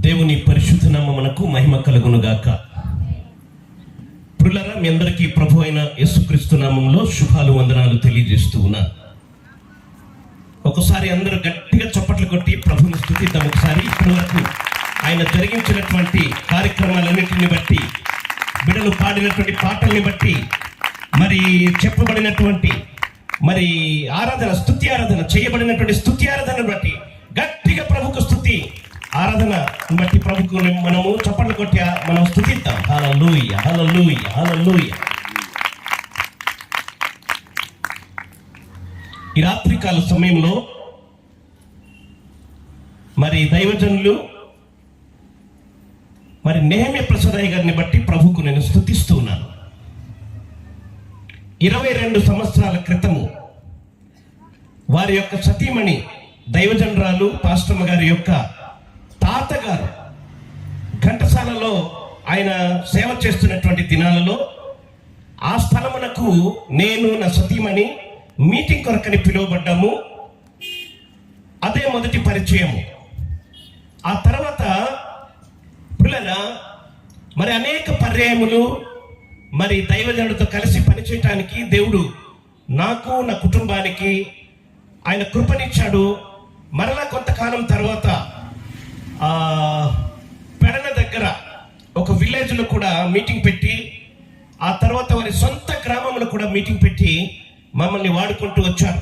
దేవుని పరిశుద్ధ నామమునకు మహిమ కలుగును గాక. ప్రియులారా, మీ అందరికీ ప్రభు అయిన యేసుక్రీస్తు నామములో శుభాలు వందనాలు తెలియజేస్తూ ఉన్నాను. ఒకసారి అందరూ గట్టిగా చప్పట్లు కొట్టి ప్రభుని స్తుతిద్దాం. ఒకసారి ఇప్పటి వరకు ఆయన జరిగించినటువంటి కార్యక్రమాలన్నింటిని బట్టి, బిడ్డలు పాడినటువంటి పాటల్ని బట్టి, మరి చెప్పబడినటువంటి మరి ఆరాధన, స్తుతి ఆరాధన చేయబడినటువంటి స్తుతి ఆరాధనను బట్టి గట్టిగా ప్రభుకు స్తుతి ఆరాధన బట్టి ప్రభుకు మనము చప్పట్లు కొట్టి మనం స్తుతిద్దాం. హల్లెలూయా, హల్లెలూయా, హల్లెలూయా. ఈ రాత్రికాల సమయంలో మరి దైవజనులు మరి నెహెమ్యా ప్రసాదయ్య గారిని బట్టి ప్రభుకు నేను స్తుతిస్తూ ఉన్నాను. 22 సంవత్సరాల క్రితము వారి యొక్క సతీమణి దైవజనరాలు పాస్టమ్మ గారి యొక్క తాతగారు ఘంటసాలలో ఆయన సేవ చేస్తున్నటువంటి దినాలలో ఆ స్థలమునకు నేను నా సతీమణి మీటింగ్ కొరకని పిలువబడ్డాము. అదే మొదటి పరిచయము. ఆ తర్వాత పిల్లల మరి అనేక పర్యాయములు మరి దైవజనుడితో కలిసి పనిచేయటానికి దేవుడు నాకు నా కుటుంబానికి ఆయన కృపనిచ్చాడు. మరలా కొంతకాలం తర్వాత పెడన దగ్గర ఒక విలేజ్లో కూడా మీటింగ్ పెట్టి, ఆ తర్వాత వారి సొంత గ్రామంలో కూడా మీటింగ్ పెట్టి మమ్మల్ని వాడుకుంటూ వచ్చారు.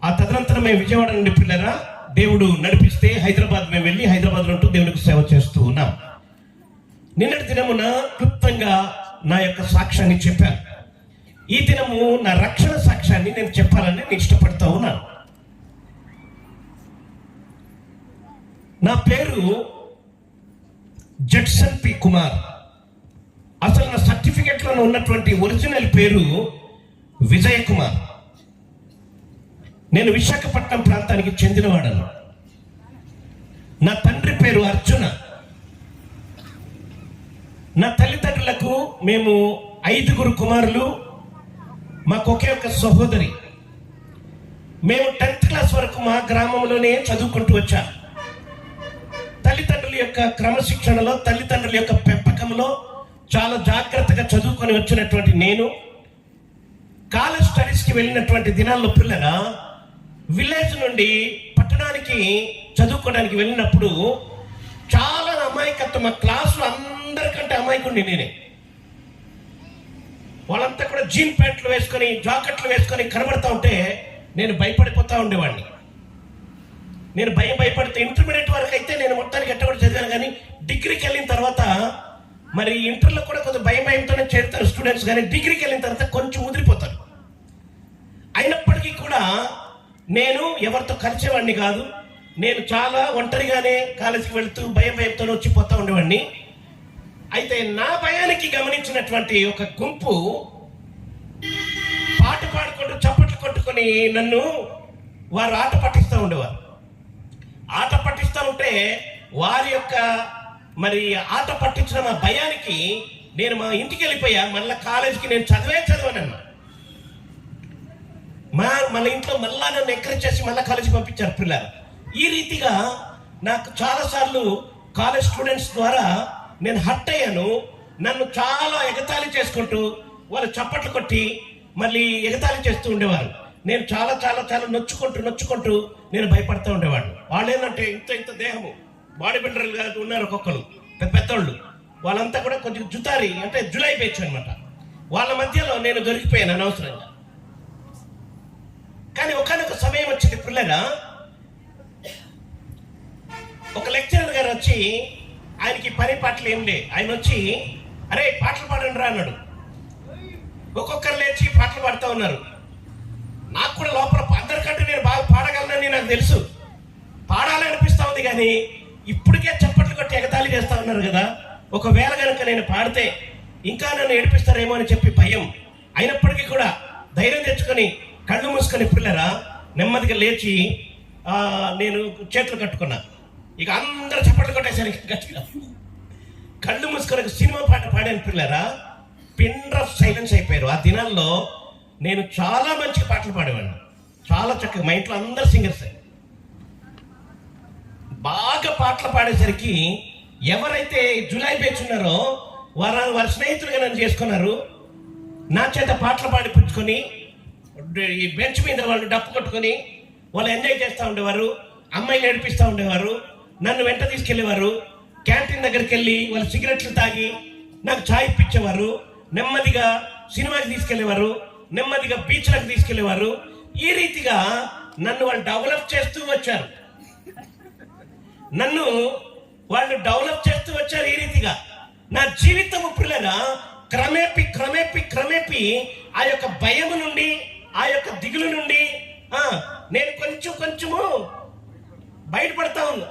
ఆ తదనంతరం మేము విజయవాడ నుండి పిల్లరా దేవుడు నడిపిస్తే హైదరాబాద్ మేము వెళ్ళి హైదరాబాద్లో ఉంటూ దేవుడికి సేవ చేస్తూ ఉన్నాం. నిన్నటి దినమున క్లుప్తంగా నా యొక్క సాక్ష్యాన్ని చెప్పాను. ఈ దినము నా రక్షణ సాక్ష్యాన్ని నేను చెప్పాలని నేను ఇష్టపడుతూ ఉన్నాను. నా పేరు జడ్సన్ పి కుమార్. అసలు నా సర్టిఫికెట్లో ఉన్నటువంటి ఒరిజినల్ పేరు విజయ్ కుమార్. నేను విశాఖపట్నం ప్రాంతానికి చెందినవాడను. నా తండ్రి పేరు అర్జున. నా తల్లిదండ్రులకు మేము 5 కుమారులు, మాకు ఒకే ఒక సహోదరి. మేము 10th క్లాస్ వరకు మా గ్రామంలోనే చదువుకుంటూ వచ్చాం. తల్లిదండ్రుల యొక్క క్రమశిక్షణలో, తల్లిదండ్రుల యొక్క పెంపకంలో చాలా జాగ్రత్తగా చదువుకొని వచ్చినటువంటి నేను కాలేజ్ స్టడీస్కి వెళ్ళినటువంటి దినాల్లో పిల్లల విలేజ్ నుండి పట్టణానికి చదువుకోవడానికి వెళ్ళినప్పుడు చాలా అమాయకత్వం. మా క్లాసులో అందరికంటే అమాయకుడిని నేనే. వాళ్ళంతా కూడా జీన్ ప్యాంట్లు వేసుకొని, జాకెట్లు వేసుకొని కనబడతా ఉంటే నేను భయపడిపోతా ఉండేవాడిని. నేను భయపడితే ఇంటర్మీడియట్ వరకు అయితే నేను మొత్తానికి ఎట్ట కూడా చదివాను. కానీ డిగ్రీకి వెళ్ళిన తర్వాత మరి ఇంటర్లో కూడా కొంచెం భయంతోనే చేరుతారు స్టూడెంట్స్, కానీ డిగ్రీకి వెళ్ళిన తర్వాత కొంచెం ముదిరిపోతారు. అయినప్పటికీ కూడా నేను ఎవరితో కలిసేవాడిని కాదు. నేను చాలా ఒంటరిగానే కాలేజీకి వెళుతూ భయంతో వచ్చిపోతా ఉండేవాడిని. అయితే నా భయానికి గమనించినటువంటి ఒక గుంపు పాట పాడుకుంటూ చప్పట్లు కొట్టుకొని నన్ను వారు ఆట పట్టిస్తూ ఉండేవారు. ఆట పట్టిస్తూ ఉంటే వారి యొక్క మరి ఆట పట్టించిన మా భయానికి నేను మా ఇంటికి వెళ్ళిపోయా. మళ్ళీ కాలేజీకి నేను చదివానన్నా. మన ఇంట్లో మళ్ళా నన్ను ఎంకరేజ్ చేసి మళ్ళీ కాలేజీకి పంపించారు పిల్లలు. ఈ రీతిగా నాకు చాలాసార్లు కాలేజ్ స్టూడెంట్స్ ద్వారా నేను హర్ట్ అయ్యాను. నన్ను చాలా ఎగతాళి చేసుకుంటూ వాళ్ళు చప్పట్లు కొట్టి మళ్ళీ ఎగతాళి చేస్తూ ఉండేవారు. నేను చాలా చాలా చాలా నొచ్చుకుంటూ నేను భయపడుతూ ఉండేవాడు. వాళ్ళు ఏంటంటే ఇంత దేహము బాడీ బిల్డర్లుగా ఉన్నారు ఒక్కొక్కరు, పెద్దోళ్ళు. వాళ్ళంతా కూడా కొంచెం జుతారి అంటే జులై బేచ్ అనమాట. వాళ్ళ మధ్యలో నేను దొరికిపోయాను అనవసరంగా. కానీ ఒకనొక సమయం వచ్చింది పిల్లగా, ఒక లెక్చరర్ గారు వచ్చి, ఆయనకి పని పాటలు ఏం లే, ఆయన వచ్చి అరే పాటలు పాడండి రా అన్నాడు. ఒక్కొక్కరు లేచి పాటలు పాడుతూ ఉన్నారు. నాకు కూడా లోపల అందరికంటే నేను బాగా పాడగలనని నాకు తెలుసు, పాడాలనిపిస్తూ ఉంది. కానీ ఇప్పటికే చప్పట్లు కొట్టి ఎగతాళి చేస్తూ ఉన్నారు కదా, ఒకవేళ కనుక నేను పాడితే ఇంకా నన్ను ఏడిపిస్తారేమో అని చెప్పి భయం. అయినప్పటికీ కూడా ధైర్యం తెచ్చుకొని కళ్ళు మూసుకొని పిల్లరా నెమ్మదిగా లేచి నేను చేతులు కట్టుకున్నా. ఇక అందరూ చప్పట్లు కొట్టేసరికి గట్టిగా కళ్ళు మూసుకొని సినిమా పాట పాడాను పిల్లరా. పిన్ డ్రాప్ సైలెన్స్ అయిపోయారు. ఆ దినాల్లో నేను చాలా మంచి పాటలు పాడేవాడిని, చాలా చక్కగా. మా ఇంట్లో అందరు సింగర్స్. బాగా పాటలు పాడేసరికి ఎవరైతే జులై బ్యాచ్ ఉన్నారో వారి స్నేహితులుగా నన్ను చేసుకున్నారు. నా చేత పాటలు పాడిపుచ్చుకొని ఈ బెంచ్ మీద వాళ్ళు డప్పు కొట్టుకొని వాళ్ళు ఎంజాయ్ చేస్తూ ఉండేవారు. అమ్మాయిలు ఏడిపిస్తూ ఉండేవారు. నన్ను వెంట తీసుకెళ్లేవారు. క్యాంటీన్ దగ్గరికి వెళ్ళి వాళ్ళు సిగరెట్లు తాగి నాకు ఛాయ్ ఇప్పించేవారు. నెమ్మదిగా సినిమాకి తీసుకెళ్లేవారు. నెమ్మదిగా బీచ్లకు తీసుకెళ్లేవారు. ఈ రీతిగా నన్ను వాళ్ళు డెవలప్ చేస్తూ వచ్చారు. ఈ రీతిగా నా జీవితం పిల్లగా క్రమేపీ ఆ యొక్క భయము నుండి, ఆ యొక్క దిగులు నుండి నేను కొంచెము బయటపడతా ఉన్నా.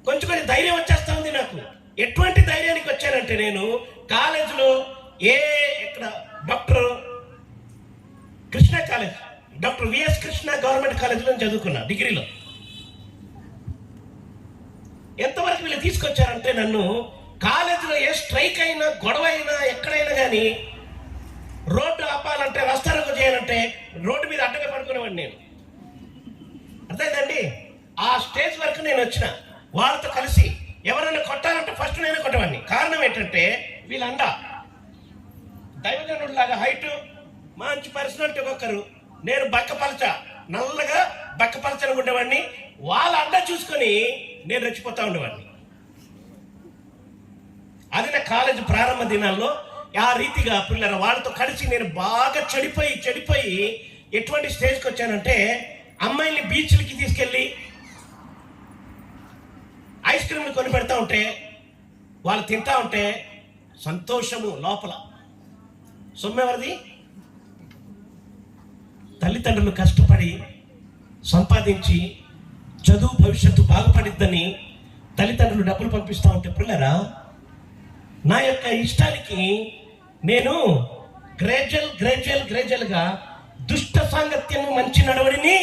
కొంచెం ధైర్యం వచ్చేస్తా ఉంది నాకు. ఎటువంటి ధైర్యానికి వచ్చానంటే, నేను కాలేజీలో ఇక్కడ doctor Krishna college, doctor VS Krishna government కాలేజీలో చదువుకున్నా డిగ్రీలో. ఎంతవరకు వీళ్ళు తీసుకొచ్చారంటే, నన్ను కాలేజీలో ఏ స్ట్రైక్ అయినా, గొడవ అయినా, ఎక్కడైనా కానీ రోడ్డు ఆపాలంటే, రస్తారోకో చేయాలంటే రోడ్డు మీద అడ్డగా పడుకునేవాడిని నేను. అర్థమైందండి? ఆ స్టేజ్ వరకు నేను వచ్చిన. వాళ్ళతో కలిసి ఎవరైనా కొట్టాలంటే ఫస్ట్ నేనే కొట్టేవాడిని. కారణం ఏంటంటే, వీళ్ళండా దైవజనుడు లాగా హైట్, మంచి పర్సనాలిటీ ఒక్కొక్కరు. నేను నల్లగా బక్కపలచని ఉండేవాడిని. వాళ్ళ అండ చూసుకొని నేను రెచ్చిపోతా ఉండేవాడిని. అది నా కాలేజీ ప్రారంభ దినాల్లో ఆ రీతిగా పిల్లల వాళ్ళతో కలిసి నేను బాగా చెడిపోయి ఎటువంటి స్టేజ్కి వచ్చానంటే, అమ్మాయిల్ని బీచ్లకి తీసుకెళ్ళి ఐస్ క్రీమ్లు కొని పెడతా ఉంటే, వాళ్ళు తింటా ఉంటే సంతోషము లోపల. సొమ్మెవరిది? తల్లిదండ్రులు కష్టపడి సంపాదించి చదువు భవిష్యత్తు బాగుపడిద్దని తల్లిదండ్రులు డబ్బులు పంపిస్తూ ఉంటే పిల్లరా, నా యొక్క ఇష్టానికి నేను గ్రేజువల్గా దుష్ట సాంగత్యము మంచి నడవడిని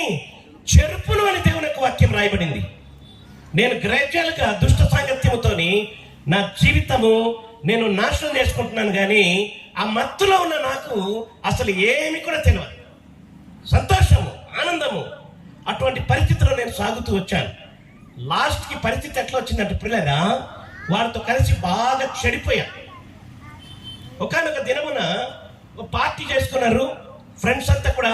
చెరుపును అని దేవుని యొక్క వాక్యం రాయబడింది. నేను గ్రేజువల్గా దుష్ట సాంగత్యముతోని నా జీవితము నేను నాశనం చేసుకుంటున్నాను. కానీ ఆ మత్తులో ఉన్న నాకు అసలు ఏమి కూడా తెలియదు. సంతోషము, ఆనందము, అటువంటి పరిస్థితిలో నేను సాగుతూ వచ్చాను. లాస్ట్కి పరిస్థితి ఎట్లా వచ్చిందంటే పిల్లరా, వారితో కలిసి బాగా చెడిపోయాను. ఒకనొక దినమున ఒక పార్టీ చేసుకున్నారు ఫ్రెండ్స్ అంతా కూడా.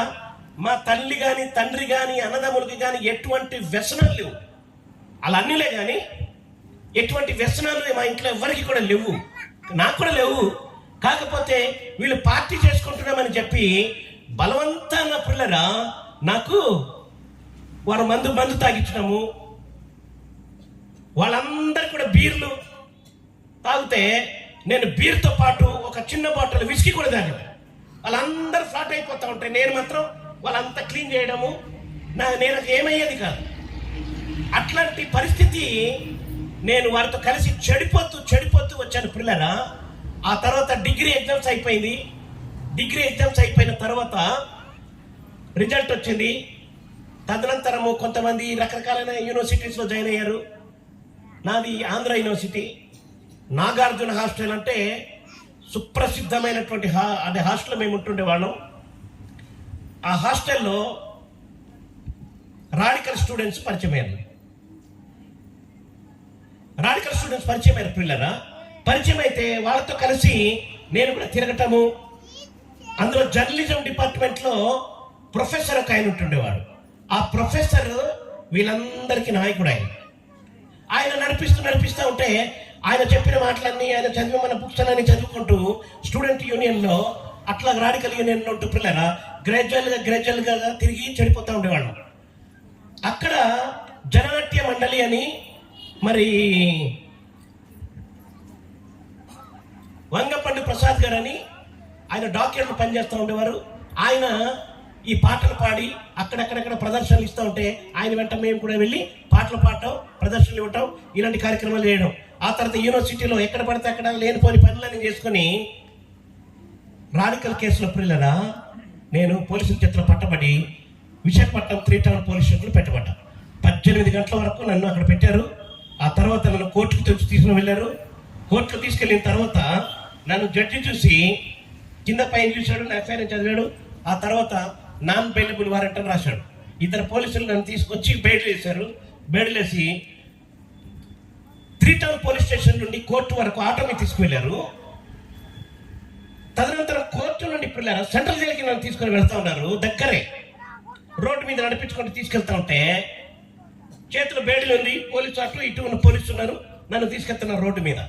మా తల్లి కానీ, తండ్రి కానీ, అన్నదమ్ములకి కానీ ఎటువంటి వ్యసనాలు లేవు. అలా అన్నిలే కానీ ఎటువంటి వ్యసనాలు మా ఇంట్లో ఎవరికి కూడా లేవు, నాకు కూడా లేవు. కాకపోతే వీళ్ళు పార్టీ చేసుకుంటున్నామని చెప్పి బలవంతంగా పిల్లరా నాకు వారు మందు తాగించడము. వాళ్ళందరూ కూడా బీర్లు తాగితే నేను బీర్తో పాటు ఒక చిన్న బాటిల్ విస్కీ కూడా తాగాను. వాళ్ళందరూ ఫ్లాట్ అయిపోతూ ఉంటే నేను మాత్రం వాళ్ళంతా క్లీన్ చేయడము నేను ఏమయ్యేది కాదు. అట్లాంటి పరిస్థితి నేను వారితో కలిసి చెడిపోతూ వచ్చాను పిల్లరా. ఆ తర్వాత డిగ్రీ ఎగ్జామ్స్ అయిపోయింది. డిగ్రీ ఎగ్జామ్స్ అయిపోయిన తర్వాత రిజల్ట్ వచ్చింది. తదనంతరము కొంతమంది రకరకాలైన యూనివర్సిటీస్లో జాయిన్ అయ్యారు. నాది ఆంధ్ర యూనివర్సిటీ. నాగార్జున హాస్టల్ అంటే సుప్రసిద్ధమైనటువంటి అదే హాస్టల్లో మేము ఉంటుండేవాళ్ళం. ఆ హాస్టల్లో రాడికల్ స్టూడెంట్స్ పరిచయం అయ్యారు పిల్లరా. పరిచయం అయితే వాళ్ళతో కలిసి నేను కూడా తిరగటము. అందులో జర్నలిజం డిపార్ట్మెంట్లో ప్రొఫెసర్ ఒక ఆయన ఉంటుండేవాడు. ఆ ప్రొఫెసర్ వీళ్ళందరికీ నాయకుడు. ఆయన నడిపిస్తూ ఉంటే ఆయన చెప్పిన మాటలన్నీ, ఆయన చదివి మన బుక్స్ అన్ని చదువుకుంటూ స్టూడెంట్ యూనియన్లో అట్లా రాడికల్ యూనియన్లో ఉంటూ పిల్లరా గ్రాడ్యువల్గా తిరిగి చెడిపోతూ ఉండేవాళ్ళం. అక్కడ జననాట్య మండలి అని మరి వంగపండు ప్రసాద్ గారు అని ఆయన డాక్టర్లు పనిచేస్తూ ఉండేవారు. ఆయన ఈ పాటలు పాడి అక్కడక్కడ ప్రదర్శనలు ఇస్తూ ఉంటే ఆయన వెంట మేము కూడా వెళ్ళి పాటలు పాడటం, ప్రదర్శనలు ఇవ్వటం, ఇలాంటి కార్యక్రమాలు చేయడం. ఆ తర్వాత యూనివర్సిటీలో ఎక్కడ పడితే అక్కడ లేనిపోని పనులన్నీ చేసుకుని రాడికల్ కేసులో పిల్లరా నేను పోలీసుల చేతిలో పట్టబడి విశాఖపట్నం 3 టౌన్ పోలీస్ స్టేషన్లో పెట్టబడ్డా. 18 గంటల వరకు నన్ను అక్కడ పెట్టారు. ఆ తర్వాత నన్ను కోర్టుకు తీసుకుని వెళ్ళారు. కోర్టుకు తీసుకెళ్ళిన తర్వాత నన్ను జడ్జి చూసి కింద పైన చూశాడు, నా ఎఫ్ఐఆర్ చదివాడు. ఆ తర్వాత నాన్ బెయిలబుల్ వారెంట్ అని రాశాడు. 2 పోలీసులు నన్ను తీసుకొచ్చి బెయిల్ వేశారు. బెయిల్ వేసి 3 టౌన్ పోలీస్ స్టేషన్ నుండి కోర్టు వరకు ఆటో మీద తీసుకువెళ్ళారు. తదనంతరం కోర్టు నుండి పిల్లలు సెంట్రల్ జైలుకి నన్ను తీసుకొని వెళ్తా ఉన్నారు. దగ్గరే రోడ్డు మీద నడిపించుకొని తీసుకెళ్తా ఉంటే చేతిలో బేడీలు ఉంది, పోలీసు అటు ఇటు ఉన్న పోలీసు ఉన్నారు, నన్ను తీసుకెళ్తున్నారు రోడ్డు మీద.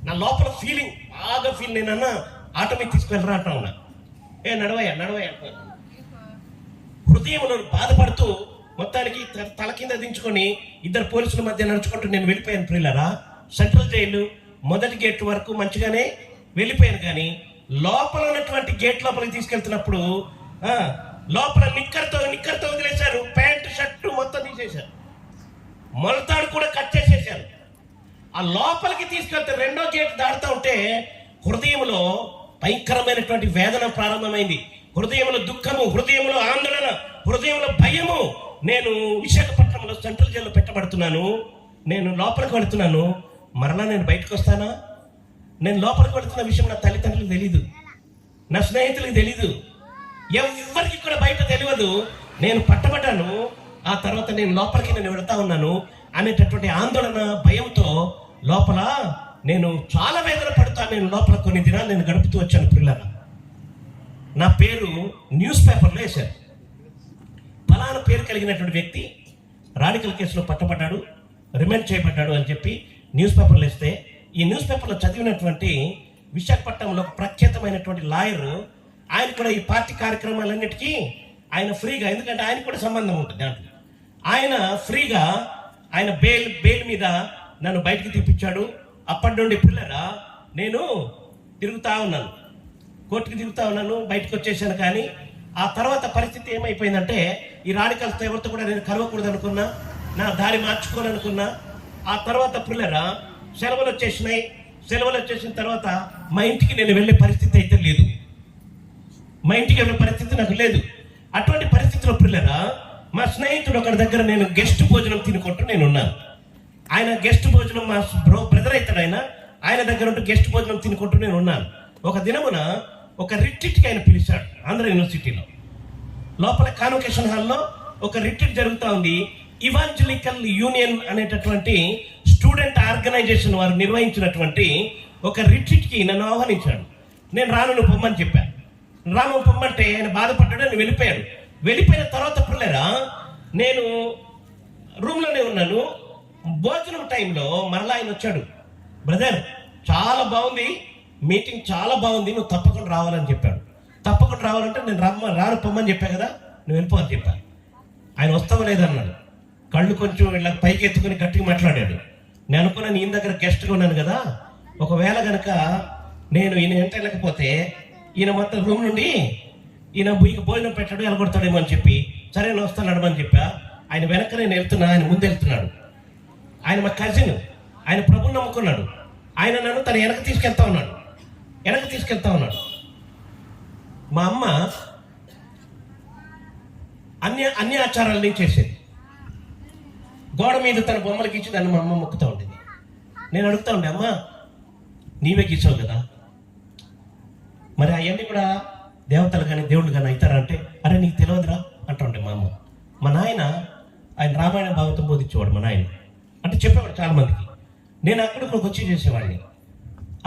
నా లోపల ఫీలింగ్ బాగా నేనన్నా ఆటో మీద తీసుకువెళ్ళరా అంటా ఉన్నా. నడవయ్యా అంటున్నాను. హృదయంలో బాధపడుతూ మొత్తానికి తల కింద దించుకొని 2 పోలీసుల మధ్య నడుచుకుంటూ నేను వెళ్ళిపోయాను. ప్రియులారా, సెంట్రల్ జైలు మొదటి గేట్ వరకు మంచిగానే వెళ్ళిపోయాను. కానీ లోపల ఉన్నటువంటి గేట్ లోపలికి తీసుకెళ్తున్నప్పుడు లోపల నిక్కర్తో వదిలేశారు. ప్యాంటు షర్టు మొత్తం తీసేశారు, మొలతాడు కూడా కట్ చేసేసారు. ఆ లోపలికి తీసుకెళ్తే 2వ గేట్ దాడుతూ ఉంటే హృదయంలో భయంకరమైనటువంటి వేదన ప్రారంభమైంది. హృదయంలో దుఃఖము, హృదయంలో ఆందోళన, హృదయంలో భయము. నేను విశాఖపట్నంలో సెంట్రల్ జైల్లో పెట్టబడుతున్నాను. నేను లోపలికి వెళుతున్నాను. మరలా నేను బయటకు వస్తానా? నేను లోపలికి వెళుతున్న విషయం నా తల్లిదండ్రులకు తెలీదు, నా స్నేహితులకు తెలీదు, ఎవరికి కూడా బయట తెలియదు. నేను పట్టబడ్డాను. ఆ తర్వాత నేను లోపలికి వెళుతా ఉన్నాను అనేటటువంటి ఆందోళన, భయంతో లోపల నేను చాలా వేదన పడుతాను. నేను లోపల కొన్ని దినాలు నేను గడుపుతూ వచ్చాను. పిల్లలు, నా పేరు న్యూస్ పేపర్లో వేశారు. ఫలానా పేరు కలిగినటువంటి వ్యక్తి రాడికల్ కేసులో పట్టబడ్డాడు, రిమాండ్ చేయబడ్డాడు అని చెప్పి న్యూస్ పేపర్లో వేస్తే, ఈ న్యూస్ పేపర్లో చదివినటువంటి విశాఖపట్నంలో ఒక ప్రఖ్యాతమైనటువంటి లాయర్, ఆయన కూడా ఈ పార్టీ కార్యక్రమాలన్నిటికీ ఆయన ఫ్రీగా, ఎందుకంటే ఆయన కూడా సంబంధం ఉంటుంది దాంట్లో, ఆయన ఫ్రీగా ఆయన బెయిల్ మీద నన్ను బయటికి తీపిచ్చాడు. అప్పటి నుండి పిల్లరా నేను తిరుగుతూ ఉన్నాను, కోర్టుకి తిరుగుతూ ఉన్నాను, బయటకు వచ్చేసాను. కానీ ఆ తర్వాత పరిస్థితి ఏమైపోయిందంటే, ఈ రాడికల్స్తో ఎవరితో కూడా నేను కలవకూడదు అనుకున్నా, నా దారి మార్చుకోవాలనుకున్నా. ఆ తర్వాత పిల్లరా సెలవులు వచ్చేసిన తర్వాత మా ఇంటికి నేను వెళ్ళే పరిస్థితి అయితే లేదు, మా ఇంటికి వెళ్ళే పరిస్థితి నాకు లేదు. అటువంటి పరిస్థితిలో పిల్లరా మా స్నేహితుడు ఒకరి దగ్గర నేను గెస్ట్ భోజనం తినుకుంటూ నేను ఉన్నాను. ఆయన గెస్ట్ భోజనం, మా బ్రదర్ అవుతాడు ఆయన దగ్గర ఉంటూ గెస్ట్ భోజనం తినుకుంటూ నేను ఉన్నాను. ఒక దినమున ఒక రిట్రీట్కి ఆయన పిలిచాడు. ఆంధ్ర యూనివర్సిటీలో లోపల కాన్వకేషన్ హాల్లో ఒక రిట్రీట్ జరుగుతూ ఉంది. ఇవాంజలికల్ యూనియన్ అనేటటువంటి స్టూడెంట్ ఆర్గనైజేషన్ వారు నిర్వహించినటువంటి ఒక రిట్రీట్కి నన్ను ఆహ్వానించాడు. నేను రాను పొమ్మని చెప్పాను. రాను పొమ్మంటే ఆయన బాధపడ్డాడు, నేను వెళ్ళిపోయాడు. వెళ్ళిపోయిన తర్వాత పిల్లరా నేను రూమ్లోనే ఉన్నాను. భోజనం టైంలో మరలా ఆయన వచ్చాడు. బ్రదర్, చాలా బాగుంది మీటింగ్, చాలా బాగుంది, నువ్వు తప్పకుండా రావాలని చెప్పాడు. తప్పకుండా రావాలంటే నేను రాను పొమ్మని చెప్పా కదా, నువ్వు వెళ్ళిపో అని చెప్పాను. ఆయన వస్తావో లేదన్నాడు. కళ్ళు కొంచెం ఇలా పైకి ఎత్తుకుని గట్టిగా మాట్లాడాడు. నేను అనుకున్నాను, ఈయన దగ్గర గెస్ట్గా ఉన్నాను కదా, ఒకవేళ కనుక నేను ఈయన వెంట వెళ్ళకపోతే ఈయన మొత్తం రూమ్ నుండి ఈయన భోజనం పెట్టాడు, ఎలగొడతాడేమో అని చెప్పి, సరే నేను వస్తాను అడమని చెప్పా. ఆయన వెనక నేను వెళ్తున్నా, ఆయన ముందు వెళ్తున్నాడు. ఆయన మా కజిన్, ఆయన ప్రభుని నమ్ముకున్నాడు. ఆయన నన్ను తన వెనక తీసుకెళ్తా ఉన్నాడు. మా అమ్మ అన్ని ఆచారాలని చేసేది. గోడ మీద తన బొమ్మలు గీచి దాన్ని మా అమ్మ మొక్కుతూ ఉండేది. నేను అడుగుతా ఉండే, అమ్మ నీవే గీసావు కదా, మరి అవన్నీ కూడా దేవతలు కానీ దేవుళ్ళు కానీ అవుతారా అంటే, అరే నీకు తెలియదురా అంటూ ఉండే మా అమ్మ. మా నాయన ఆయన రామాయణ భాగవతం బోధించేవాడు. మా నాయన అంటే చెప్పేవాడు చాలా మందికి. నేను అక్కడికి వచ్చి చేసేవాడిని.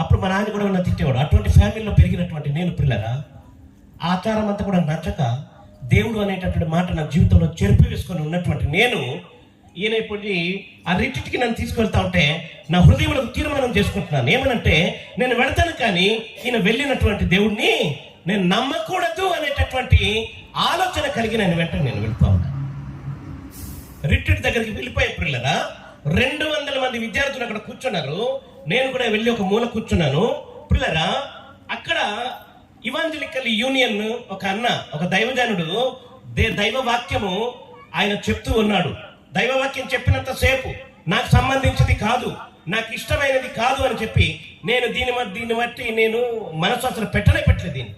అప్పుడు మా నాయన కూడా నన్ను తిట్టేవాడు. అటువంటి ఫ్యామిలీలో పెరిగినటువంటి నేను పిల్లరా ఆచారం అంతా కూడా నచ్చక దేవుడు అనేటటువంటి మాట నా జీవితంలో చెరిపి వేసుకొని ఉన్నటువంటి నేను ఈయన ఇప్పుడు ఆ రిట్రీట్కి నన్ను తీసుకెళ్తా ఉంటే నా హృదయంలో తీర్మానం చేసుకుంటున్నాను. ఏమనంటే, నేను వెళతాను కానీ ఈయన వెళ్ళినటువంటి దేవుడిని నేను నమ్మకూడదు అనేటటువంటి ఆలోచన కలిగి నేను వెళ్తా ఉన్నాను. రిట్రీట్ దగ్గరికి వెళ్ళిపోయే పిల్లరా 200 మంది విద్యార్థులు అక్కడ కూర్చున్నారు. నేను కూడా వెళ్ళి ఒక మూల కూర్చున్నాను. పిల్లరా అక్కడ ఇవాంజలికల్ యూనియన్ ఒక అన్న, ఒక దైవజనుడు దైవ వాక్యము ఆయన చెప్తూ ఉన్నాడు. దైవవాక్యం చెప్పినంత సేపు నాకు సంబంధించింది కాదు, నాకు ఇష్టమైనది కాదు అని చెప్పి నేను దీన్ని బట్టి నేను మనసు అసలు పెట్టలేదు దీన్ని.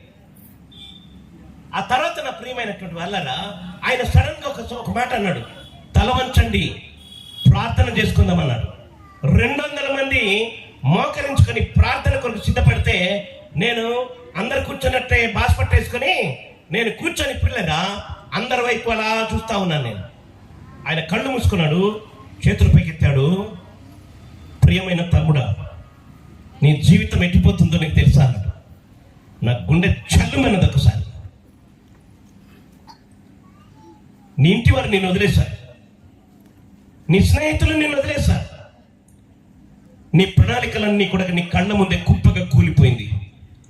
ఆ తర్వాత నా ప్రియమైనటువంటి వాళ్ళరా ఆయన సడన్ గా ఒక మాట అన్నాడు, తల వంచండి ప్రార్థన చేసుకుందాం అన్నాడు. 200 మంది మోకరించుకొని ప్రార్థన కొరకు సిద్ధపడితే నేను అందరు కూర్చున్నట్టే బాస్ పట్టేసుకొని నేను కూర్చొని పిల్లగా అందరి వైపు అలా చూస్తా ఉన్నాను. నేను ఆయన కళ్ళు మూసుకున్నాడు, చేతులు పైకెత్తాడు. ప్రియమైన తమ్ముడా, నీ జీవితం ఎట్టిపోతుందో నీకు తెలుసా అన్నాడు. నా గుండె చల్లుమన్నది. ఒకసారి నీ ఇంటి వారు నేను వదిలేశారు, నీ స్నేహితులు నేను వదిలేశారు, నీ ప్రణాళికలన్నీ కూడా నీ కళ్ళ ముందే కుప్పగా కూలిపోయింది.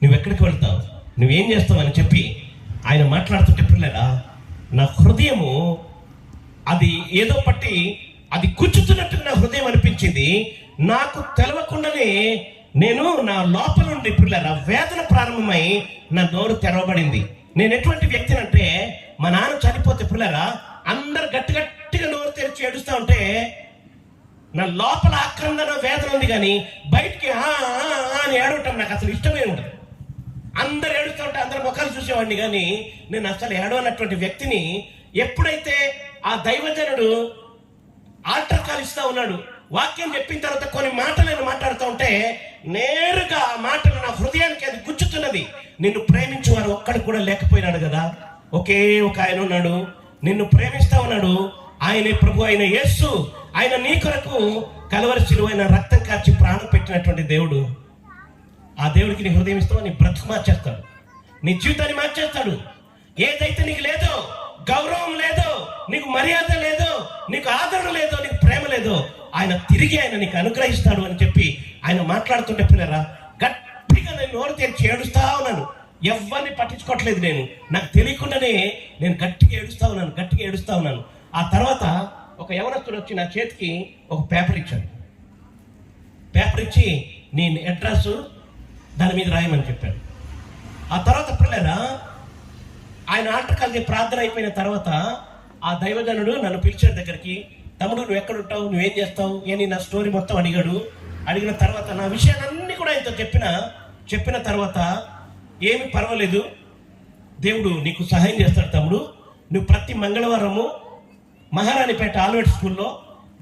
నువ్వెక్కడికి వెళ్తావు, నువ్వేం చేస్తావు అని చెప్పి ఆయన మాట్లాడుతుంటే పిల్లరా, నా హృదయము అది ఏదో పట్టి అది గుచ్చుతున్నట్టు నా హృదయం అనిపించింది. నాకు తెలవకుండానే నేను నా లోపల నుండి పిల్లరా వేదన ప్రారంభమై నా నోరు తెరవబడింది. నేను ఎటువంటి వ్యక్తిని అంటే, మా నాన్న చనిపోతే పిల్లరా అందరు గట్టి గట్టిగా నోరు తెరిచి ఏడుస్తూ ఉంటే నా లోపల ఆక్రందన వేదన ఉంది, కానీ బయటికి అని ఏడవటం నాకు అసలు ఇష్టమే ఉండదు. అందరు ఏడుస్తూ ఉంటే అందరు ముఖాలు చూసేవాడిని, కానీ నేను అసలు ఏడవనటువంటి వ్యక్తిని. ఎప్పుడైతే ఆ దైవజనుడు ఆల్టర్ కాల్ ఇస్తా ఉన్నాడు, వాక్యం చెప్పిన తర్వాత కొన్ని మాటలు నేను మాట్లాడుతూ ఉంటే నేరుగా ఆ మాటలు నా హృదయానికి అది గుచ్చుతున్నది. నిన్ను ప్రేమించేవారు ఒక్కడు కూడా లేకపోయినాడు కదా, ఒకే ఒక ఆయన ఉన్నాడు, నిన్ను ప్రేమిస్తా ఉన్నాడు. ఆయనే ప్రభు అయిన యేసు. ఆయన నీ కొరకు కలవరి శిలువైన రక్తం కార్చి ప్రాణం పెట్టినటువంటి దేవుడు. ఆ దేవుడికి నీ హృదయం ఇస్తావు, నీ బ్రతుకు మార్చేస్తాడు, నీ జీవితాన్ని మార్చేస్తాడు. ఏదైతే నీకు లేదో, గౌరవం లేదో, నీకు మర్యాద లేదో, నీకు ఆదరణ లేదో, నీకు ప్రేమ లేదో, ఆయన తిరిగి ఆయన నీకు అనుగ్రహిస్తాడు అని చెప్పి ఆయన మాట్లాడుతుంటే పిల్లరా గట్టిగా నేను నోరు తెరిచి ఏడుస్తా ఉన్నాను. ఎవరిని పట్టించుకోవట్లేదు నేను, నాకు తెలియకుండానే నేను గట్టిగా ఏడుస్తా ఉన్నాను. ఆ తర్వాత ఒక యవనస్తుడు వచ్చి నా చేతికి ఒక పేపర్ ఇచ్చాడు. పేపర్ ఇచ్చి నీ అడ్రస్ దాని మీద రాయమని చెప్పాడు. ఆ తర్వాత పిల్లరా ఆయన ఆల్టర్ కాల్ ప్రార్థన అయిపోయిన తర్వాత ఆ దైవజనుడు నన్ను పిలిచాడు దగ్గరికి. తమ్ముడు నువ్వు ఎక్కడ ఉంటావు, నువ్వేం చేస్తావు అని నా స్టోరీ మొత్తం అడిగిన తర్వాత నా విషయాలన్నీ కూడా ఆయనతో చెప్పిన తర్వాత, ఏమి పర్వాలేదు, దేవుడు నీకు సహాయం చేస్తాడు తమ్ముడు. నువ్వు ప్రతి మంగళవారము మహారాణిపేట ఆల్వేట్ స్కూల్లో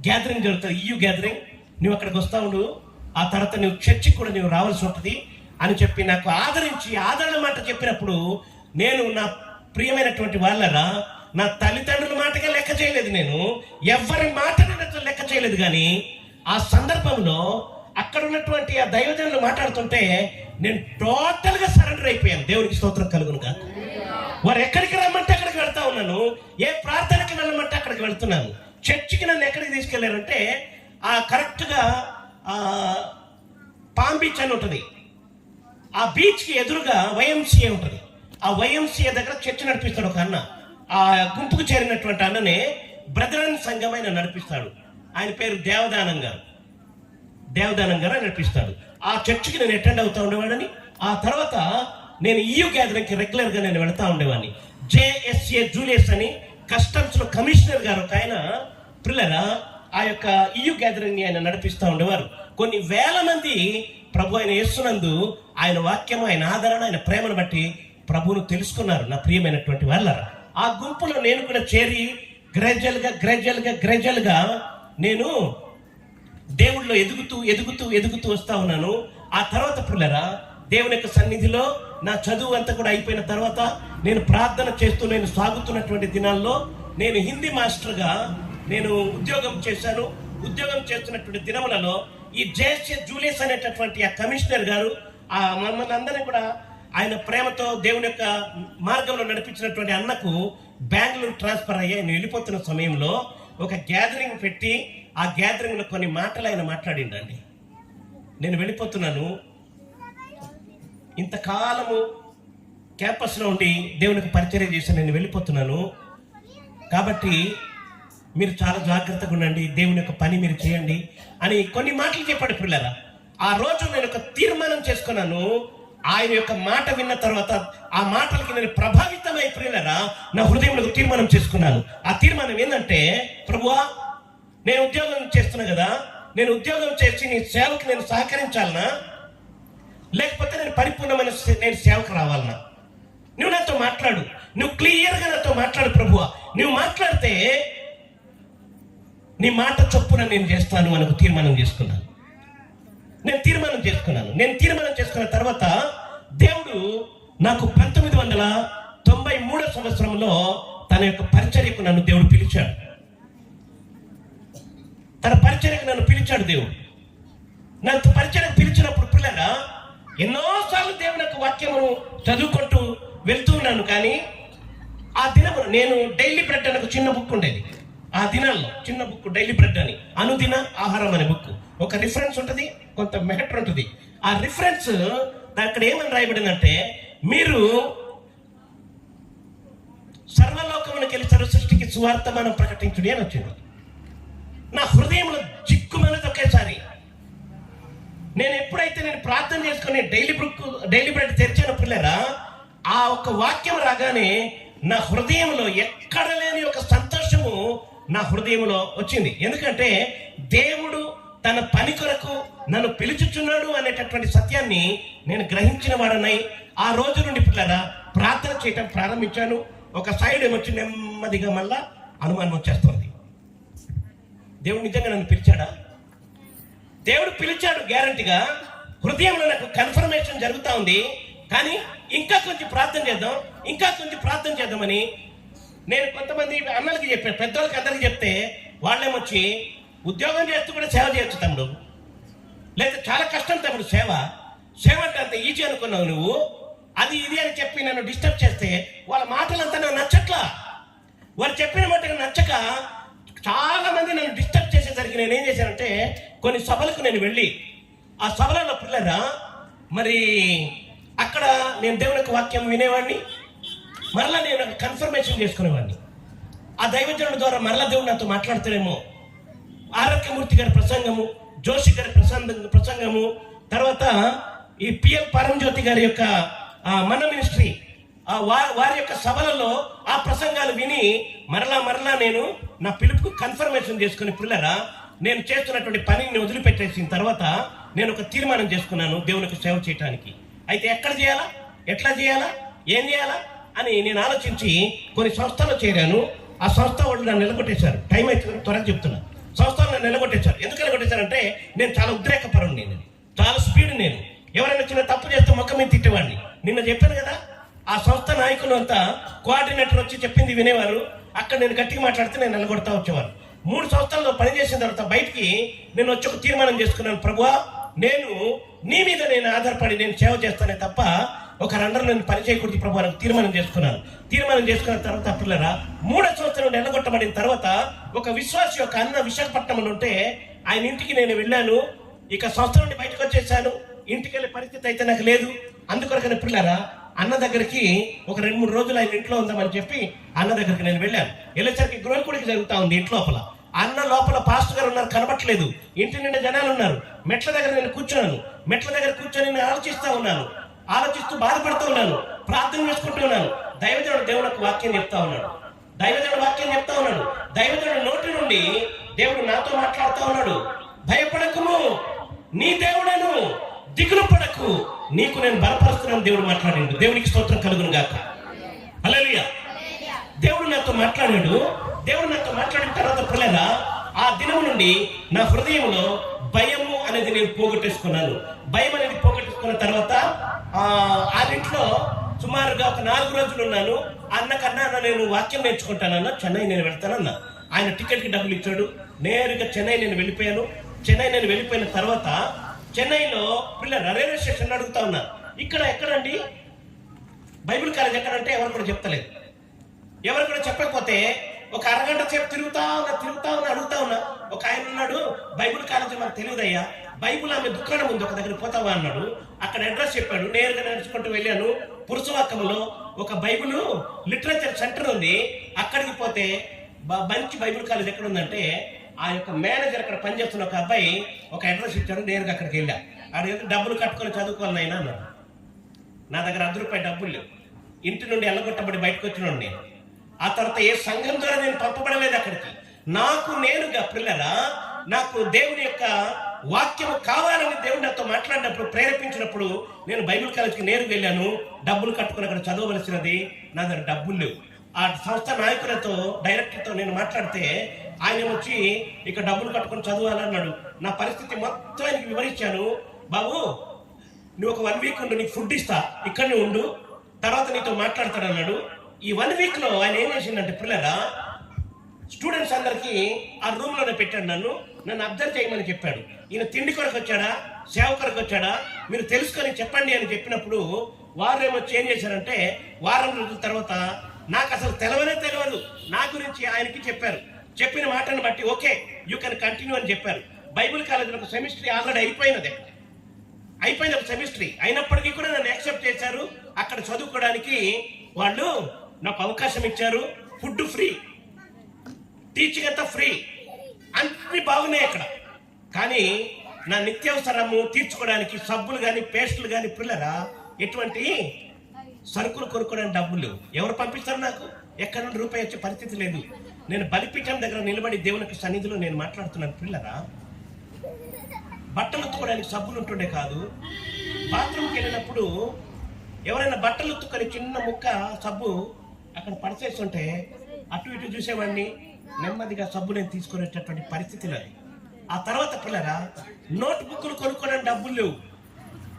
గ్యాదరింగ్ జరుగుతుంది, EU గ్యాదరింగ్, నువ్వు అక్కడికి వస్తా ఉండు. ఆ తర్వాత నువ్వు చర్చికి కూడా నువ్వు రావాల్సి ఉంటుంది అని చెప్పి నాకు ఆదరణ మాట చెప్పినప్పుడు, నేను నా ప్రియమైనటువంటి వాళ్ళరా నా తల్లిదండ్రుల మాటగా లెక్క చేయలేదు, నేను ఎవరి మాటను లెక్క చేయలేదు. కానీ ఆ సందర్భంలో అక్కడ ఉన్నటువంటి ఆ దైవజనులు మాట్లాడుతుంటే నేను టోటల్గా సరెండర్ అయిపోయాను. దేవునికి స్తోత్రం కలుగును కాక. వారు ఎక్కడికి రమ్మంటే అక్కడికి వెళ్తా ఉన్నాను, ఏ ప్రార్థనకి వెళ్ళమంటే అక్కడికి వెళ్తున్నాను. చర్చికి నన్ను ఎక్కడికి తీసుకెళ్లారంటే ఆ కరెక్ట్గా పామ్ బీచ్ అని ఉంటుంది, ఆ బీచ్కి ఎదురుగా YMCA ఉంటుంది. ఆ YMCA దగ్గర చర్చ్ నడిపిస్తాడు ఒక అన్న. ఆ గుంపుకు చేరినటువంటి అన్ననే బ్రదరన్ సంఘం ఆయన నడిపిస్తాడు. ఆయన పేరు దేవదానం గారు నడిపిస్తాడు. ఆ చర్చికి నేను అటెండ్ అవుతా ఉండేవాడని. ఆ తర్వాత నేను EU గ్యాదరింగ్కి రెగ్యులర్గా నేను వెళ్తా ఉండేవాడిని. JSA జూలియస్ అని కస్టమ్స్లో కమిషనర్ గారు ఒక ఆయన పిల్లరా ఆ యొక్క EU గ్యాదరింగ్ని ఆయన నడిపిస్తూ ఉండేవారు. కొన్ని వేల మంది ప్రభు అయిన యేసునందు ఆయన వాక్యము, ఆయన ఆదరణ, ఆయన ప్రేమను బట్టి ప్రభువును తెలుసుకున్నారు. నా ప్రియమైనటువంటి వాళ్ళరా, ఆ గుంపులో నేను కూడా చేరి గ్రాడ్యువల్గా నేను దేవుడిలో ఎదుగుతూ వస్తా ఉన్నాను. ఆ తర్వాత పిల్లరా దేవుని యొక్క సన్నిధిలో నా చదువు అంతా కూడా అయిపోయిన తర్వాత నేను ప్రార్థన చేస్తూ నేను సాగుతున్నటువంటి దినాల్లో నేను హిందీ మాస్టర్గా నేను ఉద్యోగం చేశాను. ఉద్యోగం చేస్తున్నటువంటి దినములలో ఈ JSA జూలియస్ అనేటటువంటి ఆ కమిషనర్ గారు మమ్మల్ని అందరినీ కూడా ఆయన ప్రేమతో దేవుని యొక్క మార్గంలో నడిపించినటువంటి అన్నకు బెంగళూరు ట్రాన్స్ఫర్ అయ్యి ఆయన వెళ్ళిపోతున్న సమయంలో ఒక గ్యాదరింగ్ పెట్టి ఆ గ్యాదరింగ్లో కొన్ని మాటలు ఆయన మాట్లాడిండండి. నేను వెళ్ళిపోతున్నాను, ఇంతకాలము క్యాంపస్లో ఉండి దేవునికి పరిచర్య చేసి నేను వెళ్ళిపోతున్నాను, కాబట్టి మీరు చాలా జాగ్రత్తగా ఉండండి, దేవుని యొక్క పని మీరు చేయండి అని కొన్ని మాటలు చెప్పాడు పిల్లరా. ఆ రోజు నేను ఒక తీర్మానం చేసుకున్నాను. ఆయన యొక్క మాట విన్న తర్వాత ఆ మాటలకి నేను ప్రభావితమై పిల్లరా నా హృదయంలో తీర్మానం చేసుకున్నాను. ఆ తీర్మానం ఏంటంటే, ప్రభువా నేను ఉద్యోగం చేస్తున్నా కదా, నేను ఉద్యోగం చేసి నీ సేవకు నేను సహకరించాలనా, లేకపోతే నేను పరిపూర్ణమైన నేను సేవకు రావాలనా? నువ్వు నాతో మాట్లాడు, నువ్వు క్లియర్గా నాతో మాట్లాడు ప్రభువా. నువ్వు మాట్లాడితే నీ మాట చొప్పున నేను చేస్తాను అని తీర్మానం చేసుకున్నాను. నేను తీర్మానం చేసుకున్న తర్వాత దేవుడు నాకు 1993 సంవత్సరంలో తన యొక్క పరిచర్యకు నన్ను దేవుడు పిలిచాడు. దేవుడు నన్ను పరిచయం పిలిచినప్పుడు పిల్లరా ఎన్నోసార్లు దేవుని యొక్క వాక్యమును చదువుకుంటూ వెళ్తూ ఉన్నాను. కానీ ఆ దినము నేను డైలీ బ్రెడ్ అని ఒక చిన్న బుక్ ఉండేది. ఆ దినాల్లో చిన్న బుక్ డైలీ బ్రెడ్ అని, అనుదిన ఆహారం అనే బుక్. ఒక రిఫరెన్స్ ఉంటుంది, కొంత మ్యాటర్ ఉంటుంది. ఆ రిఫరెన్స్ అక్కడ ఏమని రాయబడిందంటే, మీరు సర్వలోకమునికి వెళ్ళి సర్వ సృష్టికి సువార్తమానం ప్రకటించుడి అని వచ్చింది. నా హృదయంలో చిక్కుమనేది ఒకేసారి. నేను ఎప్పుడైతే ప్రార్థన చేసుకుని డైలీ బ్రెడ్ తెరిచిన పిల్లరా, ఆ ఒక్క వాక్యం రాగానే నా హృదయంలో ఎక్కడ లేని ఒక సంతోషము నా హృదయంలో వచ్చింది. ఎందుకంటే దేవుడు తన పని కొరకు నన్ను పిలుచుచున్నాడు అనేటటువంటి సత్యాన్ని నేను గ్రహించిన వాడనై ఆ రోజు నుండి పిల్లరా ప్రార్థన చేయటం ప్రారంభించాను. ఒక సైడ్ ఏమొచ్చి నెమ్మదిగా మళ్ళా అనుమానం వచ్చేస్తుంది. దేవుడు నిజంగా నన్ను పిలిచాడా? దేవుడు పిలిచాడు గ్యారంటీగా. హృదయంలో నాకు కన్ఫర్మేషన్ జరుగుతూ ఉంది. కానీ ఇంకా కొంచెం ప్రార్థన చేద్దాం, ఇంకా కొంచెం ప్రార్థన చేద్దామని నేను కొంతమంది అన్నలకి చెప్పాను, పెద్దోళ్ళకి అందరికి చెప్తే వాళ్ళేమొచ్చి, ఉద్యోగం చేస్తూ కూడా సేవ చేయొచ్చు తమ్ముడు, లేదా చాలా కష్టం తమ్ముడు సేవ అంటే అంత ఈజీ అనుకున్నావు నువ్వు, అది ఇది అని చెప్పి నన్ను డిస్టర్బ్ చేస్తే వాళ్ళ మాటలంతా నాకు నచ్చట్లా. వారు చెప్పిన మాట నచ్చక చాలా మంది నన్ను డిస్టర్బ్ చేసేసరికి నేను ఏం చేశానంటే, కొన్ని సభలకు నేను వెళ్ళి ఆ సభలలో పిల్లరా మరి అక్కడ నేను దేవుని యొక్క వాక్యం వినేవాడిని, మరలా నేను కన్ఫర్మేషన్ చేసుకునేవాడిని. ఆ దైవజనుడి ద్వారా మరలా దేవుడు నాతో మాట్లాడుతాడేమో. ఆరోగ్యమూర్తి గారి ప్రసంగము, జోషి గారి ప్రసంగము, తర్వాత ఈ పిఎల్ పరంజ్యోతి గారి యొక్క మన మినిస్ట్రీ వారి యొక్క సభలలో ఆ ప్రసంగాలు విని మరలా నేను నా పిలుపుకు కన్ఫర్మేషన్ చేసుకుని పిల్లరా నేను చేస్తున్నటువంటి పనిని వదిలిపెట్టేసిన తర్వాత నేను ఒక తీర్మానం చేసుకున్నాను దేవునికి సేవ చేయడానికి. అయితే ఎక్కడ చేయాలా, ఎట్లా చేయాలా, ఏం చేయాలా అని నేను ఆలోచించి కొన్ని సంస్థల్లో చేరాను. ఆ సంస్థ వాళ్ళు నన్ను నిలగొట్టేశారు. టైం అయితే త్వరగా చెప్తున్నా. సంస్థలు నన్ను నిలగొట్టేశారు. ఎందుకు నిలగొట్టేశారంటే నేను చాలా ఉద్రేకపరుడు, నేను చాలా స్పీడ్. నేను ఎవరైనా చిన్న తప్పు చేస్తే ముఖం మీద తిట్టేవాడిని. నిన్న చెప్పాను కదా, ఆ సంస్థ నాయకులు అంతా కోఆర్డినేటర్ వచ్చి చెప్పింది వినేవారు. అక్కడ నేను గట్టిగా మాట్లాడితే నేను నిలగొడతా వచ్చేవారు. 3 సంవత్సరాల్లో పనిచేసిన తర్వాత బయటికి నేను వచ్చి ఒక తీర్మానం చేసుకున్నాను, ప్రభువా నేను నీ మీద నేను ఆధారపడి నేను సేవ చేస్తానే తప్ప ఒకరందరూ నేను పని చేయకూడదు ప్రభు అని తీర్మానం చేసుకున్నాను. తీర్మానం చేసుకున్న తర్వాత పిల్లరా 3వ సంవత్సరం నిలగొట్టబడిన తర్వాత ఒక విశ్వాసి యొక్క అన్న విశాఖపట్నంలో ఉంటే ఆయన ఇంటికి నేను వెళ్ళాను. ఇక సంవత్సరం నుండి బయటకు వచ్చేసాను. ఇంటికి వెళ్ళే పరిస్థితి అయితే నాకు లేదు. అందుకొరకనే పిల్లరా అన్న దగ్గరికి ఒక 2-3 రోజులు ఆయన ఇంట్లో ఉందామని చెప్పి అన్న దగ్గరికి నేను వెళ్ళాను. వెళ్ళేసరికి గృహకుడికి జరుగుతా ఉంది ఇంటి లోపల. అన్న లోపల పాస్టర్ గారు ఉన్నారు, కనబట్టలేదు. ఇంటి నిండా జనాలు ఉన్నారు. మెట్ల దగ్గర నేను కూర్చున్నాను. మెట్ల దగ్గర కూర్చొని నేను ఆలోచిస్తూ బాధపడుతూ ఉన్నాను, ప్రార్థన చేసుకుంటూ ఉన్నాను. దైవజనుడు దేవునికి వాక్యం చెప్తా ఉన్నాడు. దైవజనుడు నోటి నుండి దేవుడు నాతో మాట్లాడుతూ ఉన్నాడు. భయపడకుము, నీ దేవుడను, దిగులు పడకు, నీకు నేను బలపరుస్తున్నాను దేవుడు మాట్లాడిండు. దేవునికి స్తోత్రం కలుగును గాక. హల్లెలూయా. దేవుడు నాతో మాట్లాడాడు. దేవుడు నాతో మాట్లాడిన తర్వాత పిల్లరా ఆ దినం నుండి నా హృదయంలో భయము అనేది నేను పోగొట్టేసుకున్నాను. భయం అనేది పోగొట్టేసుకున్న తర్వాత ఆ ఇంట్లో సుమారుగా ఒక 4 రోజులు ఉన్నాను. అన్నకన్నా నేను వాక్యం నేర్చుకుంటానన్నా, చెన్నై నేను వెళ్తానన్నా. ఆయన టికెట్కి డబ్బులు ఇచ్చాడు. నేరుగా చెన్నై నేను వెళ్ళిపోయాను. చెన్నై నేను వెళ్ళిపోయిన తర్వాత చెన్నైలో పిల్లలు రైల్వే స్టేషన్ అడుగుతా ఉన్నా, ఇక్కడ ఎక్కడండి బైబిల్ కాలేజ్ ఎక్కడంటే ఎవరు కూడా చెప్తలేదు. ఎవరు కూడా చెప్పకపోతే ఒక అరగంట సేపు తిరుగుతా ఉన్నా అడుగుతా ఉన్నా. ఒక ఆయన ఉన్నాడు, బైబిల్ కాలేజీ మనకు తెలియదయ్యా, బైబిల్ ఆమె దుకాణం ఉంది, ఒక దగ్గర పోతావా అన్నాడు. అక్కడ అడ్రస్ చెప్పాడు. నేరుగా నడుచుకుంటూ వెళ్ళాను. పురుషవాక్కంలో ఒక బైబిల్ లిటరేచర్ సెంటర్ ఉంది. అక్కడికి పోతే మంచి బైబిల్ కాలేజ్ ఎక్కడ ఉందంటే ఆ యొక్క మేనేజర్ అక్కడ పనిచేస్తున్న ఒక అబ్బాయి ఒక అడ్రస్ ఇచ్చాడు. నేరుగా అక్కడికి వెళ్ళా. అడిగితే డబ్బులు కట్టుకొని చదువుకోవాలి అయినా అన్నాడు. నా దగ్గర ₹100 డబ్బులు లేవు. ఇంటి నుండి ఎల్లగొట్టబడి బయటకు వచ్చినాడు నేను. ఆ తర్వాత ఏ సంఘం ద్వారా నేను పంపబడలేదు అక్కడికి. నాకు నేనుగా పిల్లరా నాకు దేవుని యొక్క వాక్యం కావాలని దేవుడు నాతో మాట్లాడినప్పుడు, ప్రేరేపించినప్పుడు నేను బైబిల్ కాలేజ్కి నేరుగా వెళ్ళాను. డబ్బులు కట్టుకుని అక్కడ చదవవలసినది. నా దగ్గర డబ్బులు లేవు. ఆ సంస్థ నాయకులతో, డైరెక్టర్తో నేను మాట్లాడితే ఆయన వచ్చి ఇక డబ్బులు కట్టుకొని చదవాలన్నాడు. నా పరిస్థితి మొత్తం ఆయనకి వివరించాను. బాబు నువ్వు ఒక 1 వీక్ ఉండు, నీకు ఫుడ్ ఇస్తా, ఇక్కడనే ఉండు, తర్వాత నీతో మాట్లాడతాడు అన్నాడు. ఈ 1 వీక్లో ఆయన ఏం చేసిందంటే పిల్లరా స్టూడెంట్స్ అందరికీ ఆ రూమ్ లోనే పెట్టాడు. నన్ను అబ్జర్వ్ చేయమని చెప్పాడు. ఈయన తిండి కొరకు వచ్చాడా, సేవ కొరకు వచ్చాడా, మీరు తెలుసుకొని చెప్పండి అని చెప్పినప్పుడు వారు ఏమొచ్చి ఏం చేశారంటే, వారం రోజుల తర్వాత నాకు అసలు తెలియదు నా గురించి ఆయనకి చెప్పారు. చెప్పిన మాటను బట్టి ఓకే యూ కెన్ కంటిన్యూ అని చెప్పారు. బైబిల్ కాలేజీలో ఒక సెమిస్టర్ ఆల్రెడీ అయిపోయినది ఒక సెమిస్టర్ అయినప్పటికీ కూడా నన్ను యాక్సెప్ట్ చేశారు. అక్కడ చదువుకోవడానికి వాళ్ళు నాకు అవకాశం ఇచ్చారు. ఫుడ్ ఫ్రీ, టీచింగ్ అంతా ఫ్రీ, అన్ని బాగున్నాయి అక్కడ. కానీ నా నిత్యావసరము తీర్చుకోవడానికి సబ్బులు కానీ పేస్టులు కానీ పిల్లరా ఎటువంటి సరుకులు కొనుక్కోవడానికి డబ్బులు ఎవరు పంపిస్తారు? నాకు ఎక్కడ నుండి రూపాయి వచ్చే పరిస్థితి లేదు. నేను బలిపీఠం దగ్గర నిలబడి దేవునికి సన్నిధిలో నేను మాట్లాడుతున్నాను. పిల్లరా బట్టలు ఉత్తుకోవడానికి సబ్బులు ఉంటుండే కాదు. బాత్రూమ్కి వెళ్ళినప్పుడు ఎవరైనా బట్టలు ఉత్తుకొని చిన్న ముక్క సబ్బు అక్కడ పడచేస్తుంటే అటు ఇటు చూసేవాడిని, నెమ్మదిగా సబ్బు నేను తీసుకునేటటువంటి పరిస్థితులు అది. ఆ తర్వాత పిల్లరా నోట్ బుక్లు కొనుక్కోవడానికి డబ్బులు లేవు.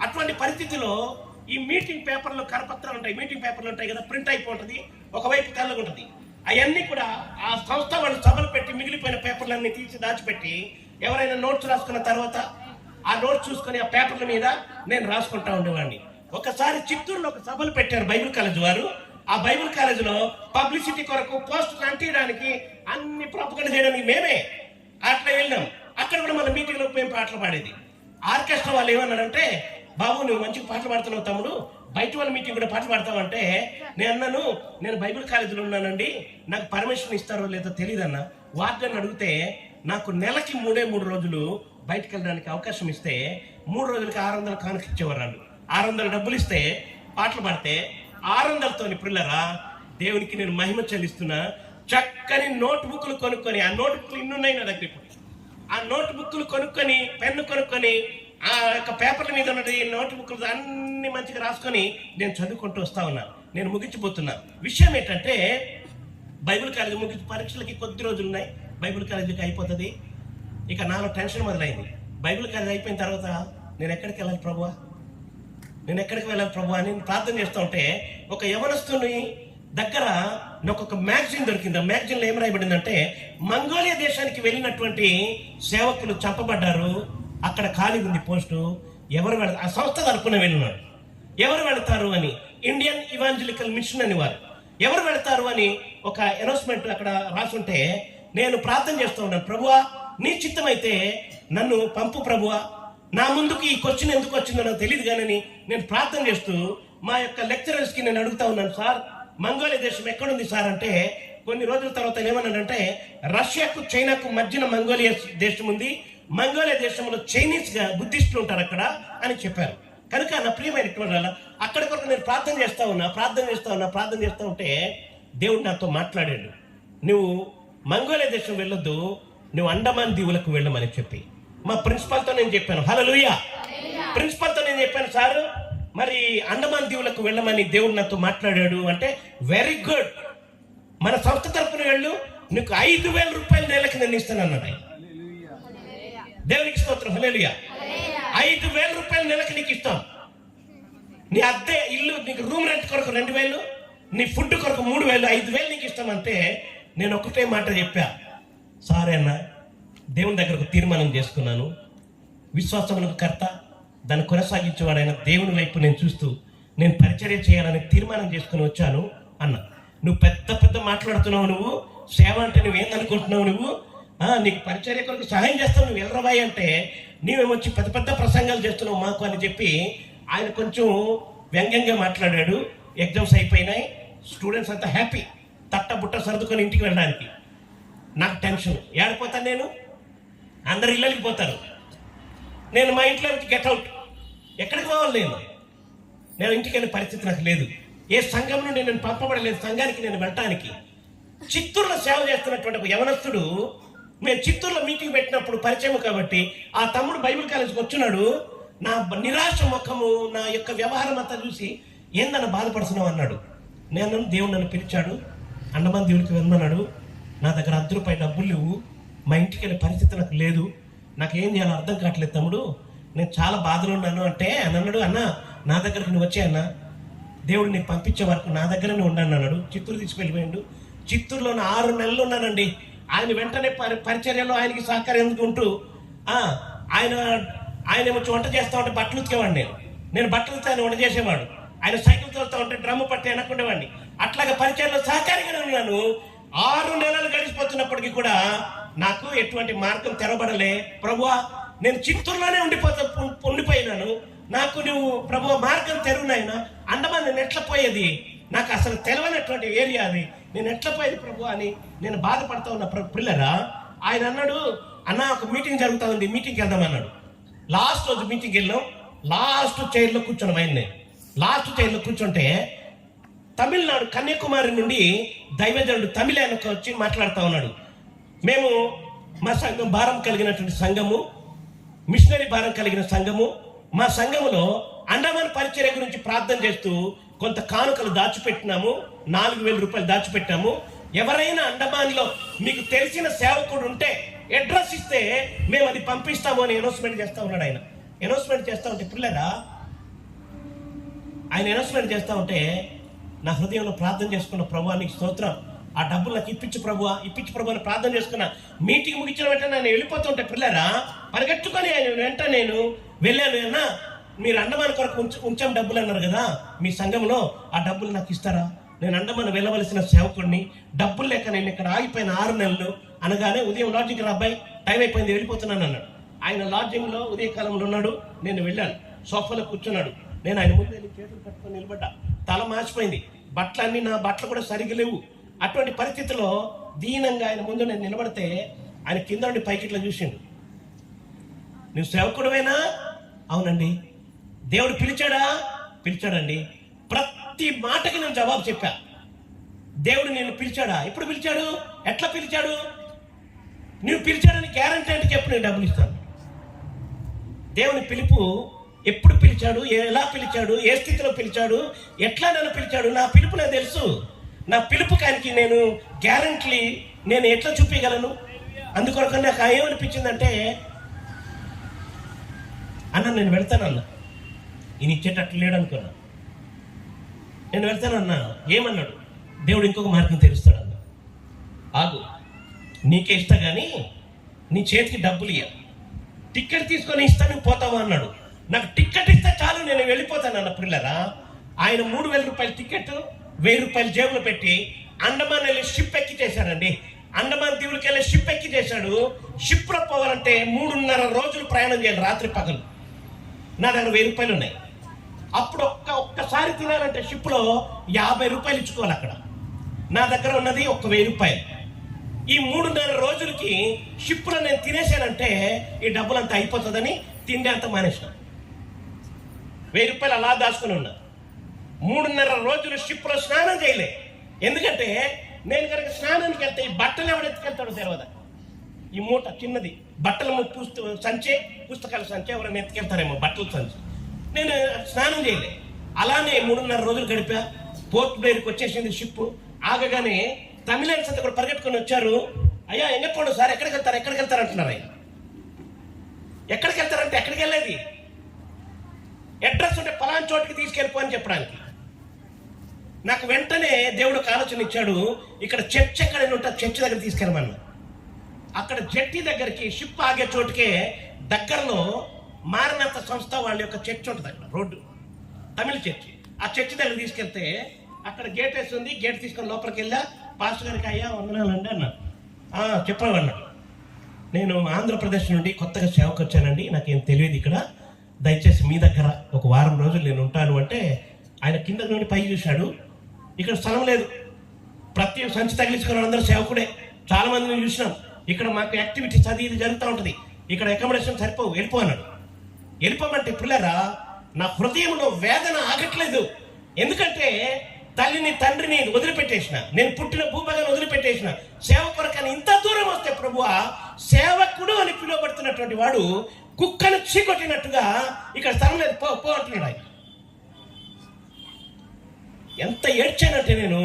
అటువంటి పరిస్థితిలో ఈ మీటింగ్ పేపర్లు కరపత్రాలు ఉంటాయి, మీటింగ్ పేపర్లు ఉంటాయి కదా, ప్రింట్ అయిపోతుంది, ఒకవైపు తెల్లగా ఉంటుంది. అవన్నీ కూడా ఆ సంస్థ వాళ్ళు సభలు పెట్టి మిగిలిపోయిన పేపర్లన్నీ తీసి దాచిపెట్టి ఎవరైనా నోట్స్ రాసుకున్న తర్వాత ఆ నోట్స్ చూసుకొని ఆ పేపర్ల మీద నేను రాసుకుంటా ఉండేవాడిని. ఒకసారి చిత్తూరులో ఒక సభలు పెట్టారు బైబిల్ కాలేజ్ వారు. ఆ బైబిల్ కాలేజీలో పబ్లిసిటీ కొరకు పోస్టర్ అంటించడానికి అన్ని ప్రొపగండా చేయడానికి మేమే అట్లా వెళ్ళాం. అక్కడ కూడా మన మీటింగ్లో మేము పాటలు పాడేది. ఆర్కెస్ట్రా వాళ్ళు ఏమన్నారంటే, బాబు నువ్వు మంచిగా పాటలు పాడుతున్నావు తమ్ముడు, బయట వాళ్ళ మీటింగ్ కూడా పాటలు పాడతావంటే నేను అన్నాను, నేను బైబిల్ కాలేజీలో ఉన్నానండి, నాకు పర్మిషన్ ఇస్తారో లేదో తెలియదు అన్న. వార్డెన్ అడిగితే నాకు నెలకి 3 రోజులు బయటకు వెళ్ళడానికి అవకాశం ఇస్తే 3 రోజులకి 600 కానుక ఇచ్చేవారు. 600 డబ్బులు ఇస్తే పాటలు పాడితే 600తో పిల్లరా దేవునికి నేను మహిమ చెల్లిస్తున్నా. చక్కని నోట్ బుక్లు కొనుక్కొని, ఆ నోట్ బుక్లు ఇన్నున్నాయి నా దగ్గర ఇప్పుడు, ఆ నోట్ బుక్లు కొనుక్కొని పెన్ను కొనుక్కొని ఆ యొక్క పేపర్ల మీద ఉన్నది నోట్ బుక్లు అన్ని మంచిగా రాసుకొని నేను చదువుకుంటూ వస్తా ఉన్నాను. నేను ముగించిపోతున్నా. విషయం ఏంటంటే బైబిల్ కాలేజీ ముగించి పరీక్షలకి కొద్ది రోజులు ఉన్నాయి, బైబిల్ కాలేజీకి అయిపోతుంది. ఇక నాలో టెన్షన్ మొదలైంది. బైబిల్ కాలేజీ అయిపోయిన తర్వాత నేను ఎక్కడికి వెళ్ళాలి ప్రభువా, నేను ఎక్కడికి వెళ్ళాలి ప్రభు అని ప్రార్థన చేస్తూ ఉంటే ఒక యవనస్తుని దగ్గర నాకు ఒక మ్యాగజైన్ దొరికింది. ఆ మ్యాగజైన్లో ఏం రాయబడిందంటే, మంగోలియా దేశానికి వెళ్ళినటువంటి సేవకులు చంపబడ్డారు, అక్కడ ఖాళీ ఉంది పోస్టు, ఎవరు ఆ సంస్థ తరపున వెళ్ళినాడు, ఎవరు వెళతారు అని. ఇండియన్ ఇవాంజలికల్ మిషన్ అని వారు ఎవరు వెళతారు అని ఒక అనౌన్స్మెంట్ అక్కడ రాసుంటే నేను ప్రార్థన చేస్తూ ఉన్నాను, ప్రభువా నీ చిత్తమైతే నన్ను పంపు ప్రభువా, నా ముందుకు ఈ క్వశ్చన్ ఎందుకు వచ్చిందో నాకు తెలియదు కానీ నేను ప్రార్థన చేస్తూ మా యొక్క లెక్చరర్స్కి నేను అడుగుతా ఉన్నాను, సార్ మంగోలియా దేశం ఎక్కడుంది సార్ అంటే, కొన్ని రోజుల తర్వాత ఏమన్నాడంటే రష్యాకు చైనాకు మధ్యన మంగోలియా దేశం ఉంది, మంగోలియా దేశంలో చైనీస్గా బుద్ధిస్టులు ఉంటారు అక్కడ అని చెప్పారు. కనుక నా ప్రియమైనటువంటి వాళ్ళ అక్కడి కొరకు నేను ప్రార్థన చేస్తా ఉంటే దేవుడు నాతో మాట్లాడాడు, నువ్వు మంగోలియా దేశం వెళ్ళొద్దు, నువ్వు అండమాన్ దీవులకు వెళ్ళమని చెప్పి. మా ప్రిన్సిపాల్తో నేను చెప్పాను, హల్లెలూయా, ప్రిన్సిపాల్తో నేను చెప్పాను, సార్ మరి అండమాన్ దీవులకు వెళ్ళమని దేవుడు నాతో మాట్లాడాడు అంటే, వెరీ గుడ్, మన సంస్థ తరపున వెళ్ళు, నీకు 5,000 రూపాయలు నెలకి నేను ఇస్తాను అన్నాడు. దేవునికి స్తోత్రం, హల్లెలూయా. 5,000 రూపాయలు నెలకి నీకు ఇస్తాం, నీ అద్దె ఇల్లు, నీకు రూమ్ రెంట్ కొరకు 2,000, నీ ఫుడ్ కొరకు 3,000, 5,000 నీకు ఇస్తామంటే నేను ఒకటే మాట చెప్పా, సారే అన్న, దేవుని దగ్గర ఒక తీర్మానం చేసుకున్నాను, విశ్వాసములకు కర్త దాన్ని కొనసాగించేవాడైన దేవుని వైపు నేను చూస్తూ నేను పరిచర్య చేయాలని తీర్మానం చేసుకుని వచ్చాను అన్న. నువ్వు పెద్ద మాట్లాడుతున్నావు, నువ్వు సేవ అంటే నువ్వేందనుకుంటున్నావు, నువ్వు నీకు పరిచర్య కొరకు సహాయం చేస్తావు, నువ్వు ఎల్లరవాయి అంటే నీవేమొచ్చి పెద్ద ప్రసంగాలు చేస్తున్నావు మాకు అని చెప్పి ఆయన కొంచెం వ్యంగ్యంగా మాట్లాడాడు. ఎగ్జామ్స్ అయిపోయినాయి, స్టూడెంట్స్ అంతా హ్యాపీ, తట్టబుట్ట సర్దుకొని ఇంటికి వెళ్ళడానికి. నాకు టెన్షన్, ఏడిపోతాను నేను, అందరు ఇళ్ళకి పోతారు, నేను మా ఇంట్లో గెట్అవుట్, ఎక్కడికి పోవాలి, నేను ఇంటికి వెళ్ళే పరిస్థితి నాకు లేదు. ఏ సంఘం నుండి నేను పంపబడలేదు సంఘానికి నేను వెళ్ళటానికి. చిత్తూరులో సేవ చేస్తున్నటువంటి ఒక యవనస్తుడు, మేము చిత్తూరులో మీటింగ్ పెట్టినప్పుడు పరిచయం కాబట్టి ఆ తమ్ముడు బైబిల్ కాలేజ్కి వచ్చినాడు. నా నిరాశ ముఖము, నా యొక్క వ్యవహారం అంతా చూసి ఏందన్న బాధపడుతున్నావు అన్నాడు. నేను దేవుడు నన్ను పిలిచాడు, అండమాన్ దేవుడికి వెళ్ళమన్నాడు, నా దగ్గర 10 రూపాయలు డబ్బులు లేవు, మా ఇంటికి వెళ్ళే పరిస్థితి నాకు లేదు, నాకు ఏం చేయాలో అర్థం కావట్లేదు తమ్ముడు, నేను చాలా బాధలో ఉన్నాను అంటే అని అన్నాడు. అన్న నా దగ్గరకు నువ్వు వచ్చే అన్న, దేవుడు నీకు పంపించే వరకు నా దగ్గరనే ఉన్నాను అన్నాడు. చిత్తూరు తీసుకెళ్ళిపోయాడు. చిత్తూరులో 6 నెలలు ఉన్నానండి. ఆయన వెంటనే పరిచర్యలో ఆయనకి సహకరించుకుంటూ ఆయన ఏమొచ్చి వంట చేస్తా ఉంటే బట్టలు ఉతికేవాడిని. నేను బట్టలు ఉతికి ఆయన వంట చేసేవాడు. ఆయన సైకిల్ తోలుతా ఉంటే డ్రమ్ము పట్టి వెనక్కుండేవాడిని. అట్లాగే పరిచర్యలో సహకారిగానే ఉన్నాను. 6 నెలలు గడిచిపోతున్నప్పటికీ కూడా నాకు ఎటువంటి మార్గం తెరవబడలే. ప్రభువా, నేను చిత్తూరులోనే ఉండిపోయినాను. నాకు నువ్వు ప్రభువా మార్గం తెరువునైనా. అండమాన్ నేను ఎట్లా పోయేది? నాకు అసలు తెలవనటువంటి ఏరియా అది. నేను ఎట్లా పోయేది ప్రభు అని నేను బాధపడతా ఉన్న పిల్లరా. ఆయన అన్నాడు, అన్న ఒక మీటింగ్ జరుగుతూ ఉంది, మీటింగ్కి వెళ్దాం అన్నాడు. లాస్ట్ రోజు మీటింగ్కి వెళ్ళాం. లాస్ట్ చైర్లో కూర్చొని ఆయన లాస్ట్ చైర్లో కూర్చుంటే తమిళనాడు కన్యాకుమారి నుండి దైవజనుడు తమిళానికి వచ్చి మాట్లాడుతూ ఉన్నాడు. మేము మా సంఘం భారం కలిగినటువంటి సంఘము, మిషనరీ భారం కలిగిన సంఘము. మా సంఘములో అండమాన్ పరిచర్య గురించి ప్రార్థన చేస్తూ కొంత కానుకలు దాచిపెట్టినాము. 4,000 రూపాయలు దాచిపెట్టాము. ఎవరైనా అండమాన్లో మీకు తెలిసిన సేవకుడు ఉంటే అడ్రస్ ఇస్తే మేము అది పంపిస్తాము అని అనౌన్స్మెంట్ చేస్తూ ఉన్నాడు. ఆయన అనౌన్స్మెంట్ చేస్తూ ఉంటే పిల్లరా, ఆయన అనౌన్స్మెంట్ చేస్తూ ఉంటే నా హృదయంలో ప్రార్థన చేసుకున్న ప్రభువానికి స్తోత్రం. ఆ డబ్బులు నాకు ఇప్పించు ప్రభువా, ఇప్పించు ప్రభు అని ప్రార్థన చేసుకున్నా. మీటింగ్ ముగించిన వెంటనే ఆయన వెళ్ళిపోతుంటే పిల్లరా పరిగెట్టుకొని ఆయన వెంట నేను వెళ్ళాను. అన్నా, మీరు అండమాన్ కొరకు ఉంచాం డబ్బులు అన్నారు కదా మీ సంఘంలో, ఆ డబ్బులు నాకు ఇస్తారా? నేను అండమాన్ వెళ్ళవలసిన సేవకుడిని, డబ్బులు లేక నేను ఇక్కడ ఆగిపోయిన 6 నెలలు అనగానే ఉదయం లాడ్జింగ్ రా అబ్బాయి, టైం అయిపోయింది వెళ్ళిపోతున్నాను అన్నాడు. ఆయన లాడ్జింగ్లో ఉదయకాలంలో ఉన్నాడు. నేను వెళ్ళాను, సోఫాలో కూర్చున్నాడు. నేను ఆయన ముందు వెళ్ళి చేతులు కట్టుకొని నిలబడ్డా. తల మార్చిపోయింది, బట్టలన్నీ నా బట్టలు కూడా సరిగ్గా లేవు. అటువంటి పరిస్థితిలో దీనంగా ఆయన ముందు నేను నిలబడితే ఆయన కింద నుండి పైకి ఇట్లా చూసిండు. నువ్వు సేవకుడువేనా? అవునండి. దేవుడు పిలిచాడా? పిలిచాడండి. ప్రతి మాటకి నేను జవాబు చెప్పా. దేవుడు నేను పిలిచాడా? ఎప్పుడు పిలిచాడు? ఎట్లా పిలిచాడు? నువ్వు పిలిచాడని గ్యారంటీ అంటే చెప్పు, నేను డబ్బులు ఇస్తాను. దేవుని పిలుపు ఎప్పుడు పిలిచాడు, ఎలా పిలిచాడు, ఏ స్థితిలో పిలిచాడు, ఎట్లా నన్ను పిలిచాడు, నా పిలుపు నాకు తెలుసు. నా పిలుపు కానికి నేను గ్యారంటీ నేను ఎట్లా చూపించగలను? అందుకొరకు నాకు ఏమనిపించిందంటే, అన్న నేను వెళ్తానన్నా, ఈయన ఇచ్చేటట్లు లేడు అనుకున్నా. నేను వెళ్తానన్నా. ఏమన్నాడు? దేవుడు ఇంకొక మార్గం తెలుస్తాడన్న. ఆగు, నీకే ఇస్తా కానీ నీ చేతికి డబ్బులు ఇయ్య, టికెట్ తీసుకొని ఇస్తా, నువ్వు పోతావా అన్నాడు. నాకు టికెట్ ఇస్తే చాలు, నేను వెళ్ళిపోతాను అన్న పిల్లరా. ఆయన 3,000 రూపాయల టికెట్ 1,000 రూపాయలు జేబులో పెట్టి అండమాన్ వెళ్ళి షిప్ ఎక్కి చేశాడండి. అండమాన్ దీవులకి వెళ్ళి షిప్ ఎక్కి చేశాడు. షిప్లో పోవాలంటే 3.5 రోజులు ప్రయాణం చేయాలి, రాత్రి పగలు. నా దగ్గర 1,000 రూపాయలు ఉన్నాయి. అప్పుడు ఒక్కసారి తినాలంటే షిప్లో 50 రూపాయలు ఇచ్చుకోవాలి. అక్కడ నా దగ్గర ఉన్నది 1,000 రూపాయలు. ఈ 3.5 రోజులకి షిప్లో నేను తినేసానంటే ఈ డబ్బులంతా అయిపోతుందని తిండి అంతా మానేసిన. 1,000 రూపాయలు అలా దాచుకుని ఉన్నా. 3.5 రోజులు షిప్లో స్నానం చేయలే. ఎందుకంటే నేను కనుక స్నానానికి వెళ్తే ఈ బట్టలు ఎవడు ఎత్తుకెళ్తాడో తెలియదా. ఈ మూట చిన్నది, బట్టల సంచే, పుస్తకాల సంచే ఎవరైనా ఎత్తుకెళ్తారేమో, బట్టల సంచి. నేను స్నానం చేయలే. అలానే 3.5 రోజులు గడిపా. పోర్ట్ బ్లెయిర్కి వచ్చేసింది షిప్. ఆగగానే తమిళన్స్ అంతా కూడా పరిగెట్టుకొని వచ్చారు. అయ్యా ఎంగపోండు సార్, ఎక్కడికి వెళ్తారు అంటున్నారు. ఆయన ఎక్కడికి వెళ్తారంటే ఎక్కడికి వెళ్ళేది, అడ్రస్ ఉంటే పలానా చోటుకి తీసుకెళ్ళిపో అని చెప్పడానికి. నాకు వెంటనే దేవుడు ఒక ఆలోచన ఇచ్చాడు. ఇక్కడ చర్చ్ ఎక్కడైనా ఉంటే చర్చ్ దగ్గర తీసుకెళ్ళమన్నా. అక్కడ జట్టి దగ్గరికి షిప్ ఆగే చోటుకే దగ్గరలో మారనాథ సంస్థ వాళ్ళ యొక్క చర్చ్ ఉంటుంది. అక్కడ రోడ్డు తమిళ చర్చి. ఆ చర్చి దగ్గర తీసుకెళ్తే అక్కడ గేట్ వేసి ఉంది. గేట్ తీసుకొని లోపలికి వెళ్ళా. పాస్టర్ గారికి అయ్యా వందనాలండి అన్నాడు. చెప్పామన్నాడు. నేను ఆంధ్రప్రదేశ్ నుండి కొత్తగా సేవకు వచ్చానండి, నాకేం తెలియదు ఇక్కడ, దయచేసి మీ దగ్గర ఒక వారం రోజులు నేను ఉంటాను అంటే ఆయన కింద నుండి పై చూశాడు. ఇక్కడ స్థలం లేదు, ప్రతి సంచి తగిలించుకున్న అందరూ సేవకుడే. చాలా మందిని చూసినాం. ఇక్కడ మాకు యాక్టివిటీస్ అది ఇది జరుగుతూ ఉంటుంది, ఇక్కడ అకామిడేషన్ సరిపోవు, వెళ్ళిపో అన్నాడు. వెళ్ళిపోమంటే పిల్లరా నా హృదయంలో వేదన ఆగట్లేదు. ఎందుకంటే తల్లిని తండ్రిని వదిలిపెట్టేసిన, నేను పుట్టిన భూభాగాన్ని వదిలిపెట్టేసిన, సేవ కొరకని ఇంత దూరం వస్తే ప్రభువా సేవకుడు అని పిలువబడుతున్నటువంటి వాడు కుక్కను చీకొట్టినట్టుగా ఇక్కడ స్థలం లేదు, పో అంటున్నాడు. ఆయన ఎంత ఏడ్చానంటే నేను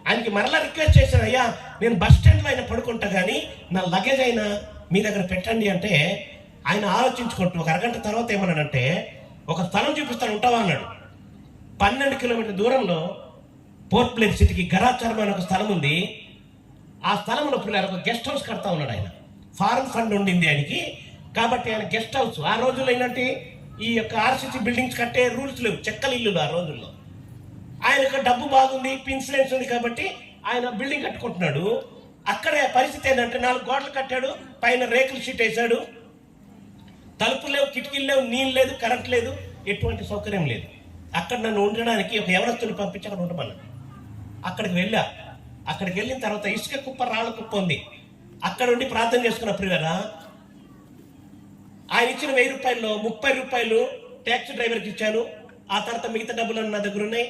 ఆయనకి మరలా రిక్వెస్ట్ చేశాను, అయ్యా నేను బస్ స్టాండ్లో ఆయన పడుకుంటా కానీ నా లగేజ్ అయినా మీ దగ్గర పెట్టండి అంటే ఆయన ఆలోచించుకుంటూ ఒక అరగంట తర్వాత ఏమన్నాడంటే ఒక స్థలం చూపిస్తాను ఉంటావా అన్నాడు. 12 కిలోమీటర్ల దూరంలో పోర్ట్ బ్లెయిర్ సిటీకి గరాచారం అనే ఒక స్థలం ఉంది. ఆ స్థలంలో పిల్లలు ఒక గెస్ట్ హౌస్ కడతా ఉన్నాడు ఆయన. ఫారెన్ ఫండ్ ఉండింది ఆయనకి, కాబట్టి ఆయన గెస్ట్ హౌస్. ఆ రోజుల్లో ఏంటంటే ఈ యొక్క ఆర్సీసీ బిల్డింగ్స్ కట్టే రూల్స్ లేవు, చెక్కల ఇల్లులు ఆ రోజుల్లో. ఆయనకు డబ్బు బాగుంది, ఇన్సూరెన్స్ ఉంది కాబట్టి ఆయన బిల్డింగ్ కట్టుకుంటున్నాడు. అక్కడే పరిస్థితి ఏంటంటే 4 గోడలు కట్టాడు, పైన రేకుల షీట్ వేసాడు, తలుపులు లేవు, కిటికీలు లేవు, నీళ్ళు లేదు, కరెంట్ లేదు, ఎటువంటి సౌకర్యం లేదు. అక్కడ నన్ను ఉండడానికి ఒక యవనస్తుని పంపించి అక్కడ ఉండమన్నాడు. అక్కడికి వెళ్ళా. అక్కడికి వెళ్ళిన తర్వాత ఇసుక కుప్ప, రాళ్ళ కుప్ప ఉంది. అక్కడ ఉండి ప్రార్థన చేసుకున్న ప్రియులరా, ఆయన ఇచ్చిన 1000 రూపాయల్లో 30 రూపాయలు ట్యాక్సీ డ్రైవర్కి ఇచ్చాను. ఆ తర్వాత మిగతా డబ్బులు నా దగ్గర ఉన్నాయి.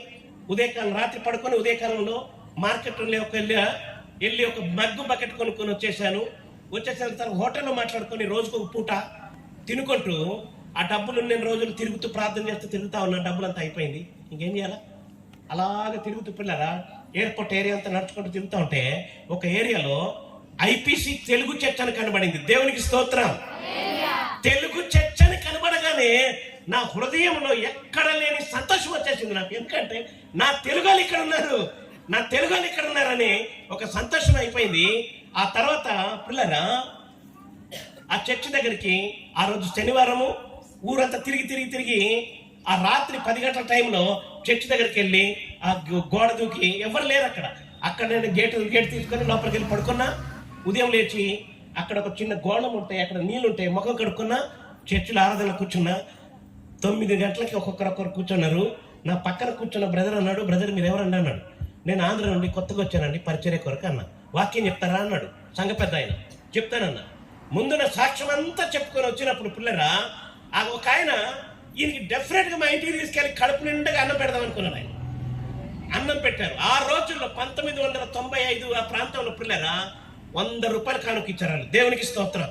ఉదయకాలం రాత్రి పడుకొని ఉదయకాలంలో మార్కెట్లో వెళ్ళి ఒక మగ్గు బకెట్ కొనుక్కొని వచ్చేసిన తర్వాత హోటల్లో మాట్లాడుకొని రోజుకు ఒక పూట తినుకుంటూ ఆ డబ్బులు నేను రోజులు తిరుగుతూ ప్రార్థన చేస్తూ తిరుగుతా ఉన్నా. డబ్బులంతా అయిపోయింది. ఇంకేం చేయాలా? అలాగే తిరుగుతూ పిల్లరా ఎయిర్పోర్ట్ ఏరియా అంతా నడుచుకుంటూ తిరుగుతూ ఉంటే ఒక ఏరియాలో ఐపీసీ తెలుగు చర్చ్ అని కనబడింది. దేవునికి స్తోత్రం. తెలుగు చర్చ్ అని కనబడగానే నా హృదయంలో ఎక్కడ లేని సంతోషం వచ్చేసింది నాకు. ఎందుకంటే నా తెలుగు వాళ్ళు ఇక్కడ ఉన్నారని ఒక సంతోషం అయిపోయింది. ఆ తర్వాత పిల్లరా ఆ చర్చ్ దగ్గరికి ఆ రోజు శనివారము ఊరంతా తిరిగి ఆ రాత్రి 10 గంటల టైంలో చర్చ్ దగ్గరికి వెళ్ళి ఆ గోడ దూకి, ఎవరు లేరు అక్కడ నేను గేట్ తీసుకొని లోపలికి వెళ్ళి పడుకున్నా. ఉదయం లేచి అక్కడ ఒక చిన్న గోళం ఉంటాయి, అక్కడ నీళ్ళు ఉంటాయి, ముఖం కడుక్కున్నా, చర్చిలో ఆరాధన కూర్చున్నా. 9 గంటలకి ఒక్కొక్కరు కూర్చున్నారు. నా పక్కన కూర్చున్న బ్రదర్ అన్నాడు, బ్రదర్ మీరు ఎవరండి అన్నాడు. నేను ఆంధ్ర నుండి కొత్తగా వచ్చానండి పరిచర్య కొరకు అన్నా. వాక్యం చెప్తారా అన్నాడు. సంఘ పెద్ద ఆయన. చెప్తానన్నా. ముందు నా సాక్ష్యం అంతా చెప్పుకొని వచ్చినప్పుడు పిల్లరా ఒక ఆయన ఈయనకి డెఫినెట్గా మా ఇంటికి తీసుకెళ్ళి కడుపు నిండుగా అన్నం పెడదాం అనుకున్నాడు. ఆయన అన్నం పెట్టారు. ఆ రోజుల్లో 1995 ఆ ప్రాంతంలో పిల్లరా 100 రూపాయలు కానుక ఇచ్చారు. దేవునికి స్తోత్రం.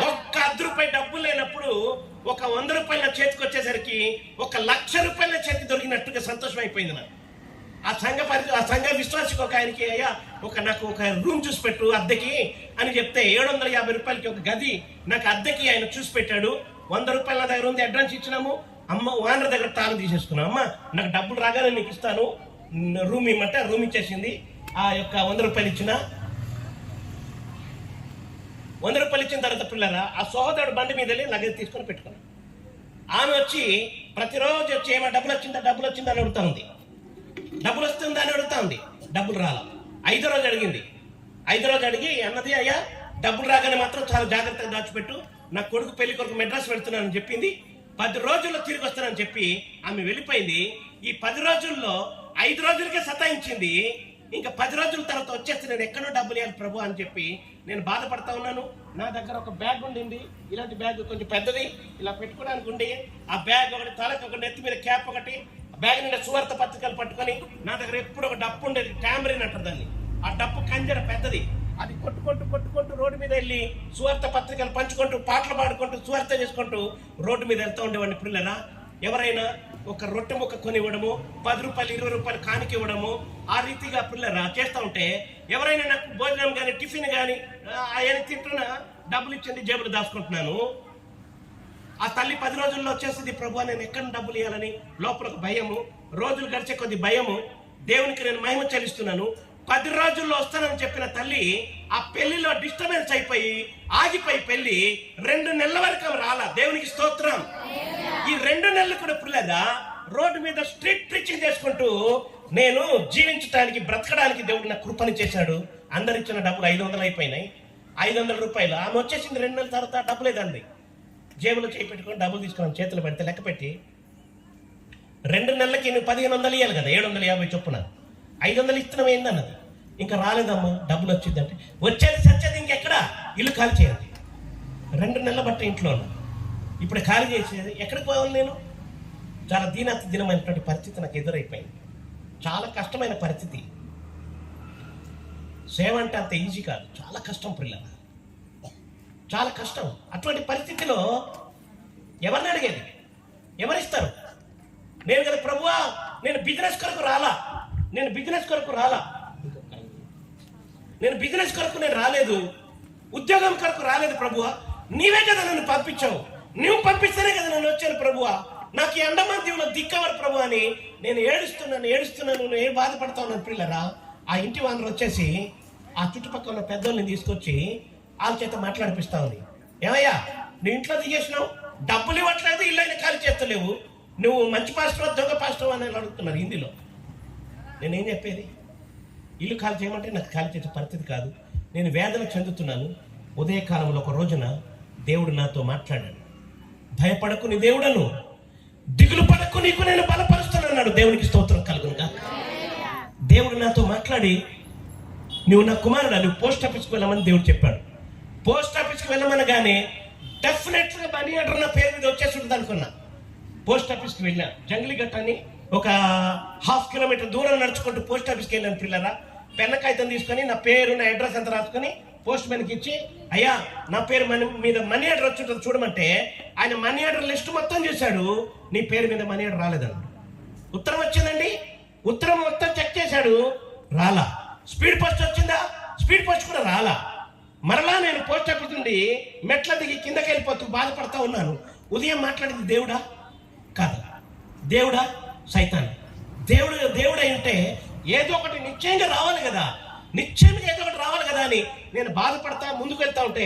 ఒక్క 10 రూపాయలు డబ్బులు లేనప్పుడు ఒక 100 రూపాయల చేతికి వచ్చేసరికి 1,00,000 రూపాయల చేతికి దొరికినట్టుగా సంతోషం అయిపోయింది నాకు. ఆ సంఘ విశ్వాసకి ఒక ఆయనకి, అయ్యా నాకు ఒక రూమ్ చూసి పెట్టు అద్దెకి అని చెప్తే 750 రూపాయలకి ఒక గది నాకు అద్దెకి ఆయన చూసి పెట్టాడు. 100 రూపాయల నా దగ్గర ఉంది, అడ్వాన్స్ ఇచ్చినాము. అమ్మ ఓనర్ దగ్గర తాళం తీసేసుకున్నాం. అమ్మ నాకు డబ్బులు రాగానే నీకు ఇస్తాను, రూమ్ ఇమ్మంటే రూమ్ ఇచ్చేసింది. ఆ యొక్క 100 రూపాయలు ఇచ్చిన 100 రూపాయలు ఇచ్చిన తర్వాత పిల్లరా ఆ సోదరుడు బండి మీద వెళ్ళి లగేజ్ తీసుకొని పెట్టుకున్నాను. ఆమె వచ్చి ప్రతిరోజు వచ్చి ఏమో డబ్బులు వచ్చిందా అని అడుగుతా ఉంది. డబ్బులు వస్తుందా అని అడుగుతా ఉంది. డబ్బులు రాలా. 5వ రోజు అడిగింది. 5వ రోజు అడిగి అన్నది, అయ్యా డబ్బులు రాగానే మాత్రం చాలా జాగ్రత్తగా దాచిపెట్టు, నా కొడుకు పెళ్లి కొరకు మెడ్రాస్ వెళ్తున్నానని చెప్పింది. 10 రోజుల్లో తిరిగి వస్తానని చెప్పి ఆమె వెళ్ళిపోయింది. ఈ 10 రోజుల్లో 5 రోజులకే సతాయించింది. ఇంకా 10 రోజుల తర్వాత వచ్చేస్తే నేను ఎక్కడో డబ్బులు ఇవ్వాలి ప్రభు అని చెప్పి నేను బాధపడతా ఉన్నాను. నా దగ్గర ఒక బ్యాగ్ ఉండింది, ఇలాంటి బ్యాగ్ కొంచెం పెద్దది, ఇలా పెట్టుకోవడానికి ఉండి ఆ బ్యాగ్ ఒకటి, తలకు ఒకటి, నెత్తి మీద క్యాప్ ఒకటి, బ్యాగ్ నిండా సువార్త పత్రికలు పట్టుకొని నా దగ్గర ఎప్పుడు ఒక డప్పు ఉండేది, టామరిన్ అంటారు దాన్ని. ఆ డప్పు కంజర పెద్దది, అది కొట్టుకుంటూ రోడ్డు మీద వెళ్ళి సువార్త పత్రికలు పంచుకుంటూ పాటలు పాడుకుంటూ సువార్త చేసుకుంటూ రోడ్డు మీద వెళ్తూ ఉండేవాడిని. పిల్లలా ఎవరైనా ఒక రొట్టె ముక్క కొని ఇవ్వడము, 10 రూపాయలు 20 రూపాయలు కానుక ఇవ్వడము, ఆ రీతిగా పిల్లరా చేస్తూ ఉంటే ఎవరైనా నాకు భోజనం కానీ టిఫిన్ కానీ ఆయన తింటున్నా డబ్బులు ఇచ్చింది జేబులు దాచుకుంటున్నాను. ఆ తల్లి 10 రోజుల్లో వచ్చేసింది, ప్రభు నేను ఎక్కడ డబ్బులు ఇవ్వాలని లోపల ఒక భయము, రోజులు గడిచే కొద్ది భయము. దేవునికి నేను మహిమ చెల్లిస్తున్నాను. 10 రోజుల్లో వస్తానని చెప్పిన తల్లి ఆ పెళ్లిలో డిస్టర్బెన్స్ అయిపోయి ఆగిపోయి పెళ్లి 2 నెలల వరకు ఆమె రాలా. దేవునికి స్తోత్రం. ఈ 2 నెలలు కూడా పిల్లగా రోడ్డు మీద స్ట్రీట్ ప్రీచింగ్ చేసుకుంటూ నేను జీవించడానికి బ్రతకడానికి దేవుడు నాకు కృపని చేశాడు. అందరు ఇచ్చిన డబ్బులు 500 అయిపోయినాయి. 500 రూపాయలు ఆమె వచ్చేసింది. 2 నెలల తర్వాత డబ్బు లేదండి. జేబులో చేయి పెట్టుకొని డబ్బులు తీసుకున్నాను, చేతులు పెడితే లెక్క పెట్టి 2 నెలలకి నువ్వు 1500 ఇవ్వాలి కదా, 750 చొప్పున 500 ఇస్తున్నాం ఏందన్నది. ఇంకా రాలేదమ్మా డబ్బులు వచ్చిందంటే వచ్చేది సచ్చేది ఇంకెక్కడ, ఇల్లు ఖాళీ చేయాలి. 2 నెలల బట్టి ఇంట్లో ఉన్నా, ఇప్పుడు ఖాళీ చేసేది ఎక్కడికి పోవాలి నేను. చాలా దీనమైనటువంటి పరిస్థితి నాకు ఎదురైపోయింది. చాలా కష్టమైన పరిస్థితి. సేవ అంటే అంత ఈజీ కాదు, చాలా కష్టం పిల్లల, చాలా కష్టం. అటువంటి పరిస్థితిలో ఎవరిని అడిగేది, ఎవరిస్తారు? నేను కదా ప్రభువా నేను బిజినెస్ కొరకు రాలా, నేను బిజినెస్ కొరకు నేను రాలేదు, ఉద్యోగం కొరకు రాలేదు ప్రభువా, నీవే కదా నన్ను పంపించావు, నువ్వు పంపిస్తేనే కదా నన్ను వచ్చాను ప్రభువా, నాకు ఈ అండమాన్ దీవులో దిక్కవరు ప్రభు అని నేను ఏడుస్తున్నాను. నేను బాధపడతా ఉన్నాను పిల్లరా. ఆ ఇంటి వానరు వచ్చేసి ఆ చుట్టుపక్కల ఉన్న పెద్దోళ్ళని తీసుకొచ్చి వాళ్ళ చేత మాట్లాడిపిస్తా ఉంది. ఏమయ్యా నువ్వు ఇంట్లో దిగేసినావు, డబ్బులు ఇవ్వట్లేదు, ఇల్లు ఖాళీ చేస్తలేవు, నువ్వు మంచి పాస్టర్ దొంగ పాస్టర్ అని అడుగుతున్నారు హిందీలో. నేనేం చెప్పేది? ఇల్లు ఖాళీ చేయమంటే నాకు ఖాళీ చేసే పరిస్థితి కాదు, నేను వేదన చెందుతున్నాను. ఉదయకాలంలో ఒక రోజున దేవుడు నాతో మాట్లాడాడు. భయపడకు నీ దేవుడను, దిగులు పడకు నీకు నేను బలపరుస్తానన్నాడు. దేవునికి స్తోత్రం కలుగునుగా. దేవుడు నాతో మాట్లాడి, నువ్వు నా కుమారుడు, నువ్వు పోస్ట్ ఆఫీస్కి వెళ్ళమని దేవుడు చెప్పాడు. పోస్ట్ ఆఫీస్కి వెళ్ళమనగానే డెఫినెట్గా మనీ ఆర్డర్ నా పేరు మీద వచ్చేసి ఉంటుంది అనుకున్నా. పోస్ట్ ఆఫీస్కి వెళ్ళినా, జంగిలిగట్ట అని ఒక 1/2 కిలోమీటర్ దూరం నడుచుకుంటూ పోస్ట్ ఆఫీస్కి వెళ్ళాను. పిల్లరా పెన్న కాగితం తీసుకొని నా పేరు నా అడ్రస్ అంతా రాసుకొని పోస్ట్ మ్యాన్కి ఇచ్చి, అయ్యా నా పేరు మీద మనీ ఆర్డర్ వచ్చి ఉంటుంది చూడమంటే, ఆయన మనీ ఆర్డర్ లిస్ట్ మొత్తం చేశాడు. నీ పేరు మీద మనీ ఆర్డర్ రాలేదన్నాడు. ఉత్తరం వచ్చిందండి, ఉత్తరం మొత్తం చెక్ చేశాడు, రాలా. స్పీడ్ పోస్ట్ వచ్చిందా, స్పీడ్ పోస్ట్ కూడా రాలా. మరలా నేను పోస్ట్ ఆఫీస్ నుండి మెట్ల దిగి కిందకి వెళ్ళిపోతూ బాధపడతా ఉన్నాను. ఉదయం మాట్లాడింది దేవుడా కాదు, దేవుడా సైతాన్. దేవుడు అంటే ఏదో ఒకటి నిశ్చయంగా రావాలి కదా, నిశ్చయంగా ఏదో ఒకటి రావాలి కదా అని నేను బాధపడతా ముందుకు వెళ్తా ఉంటే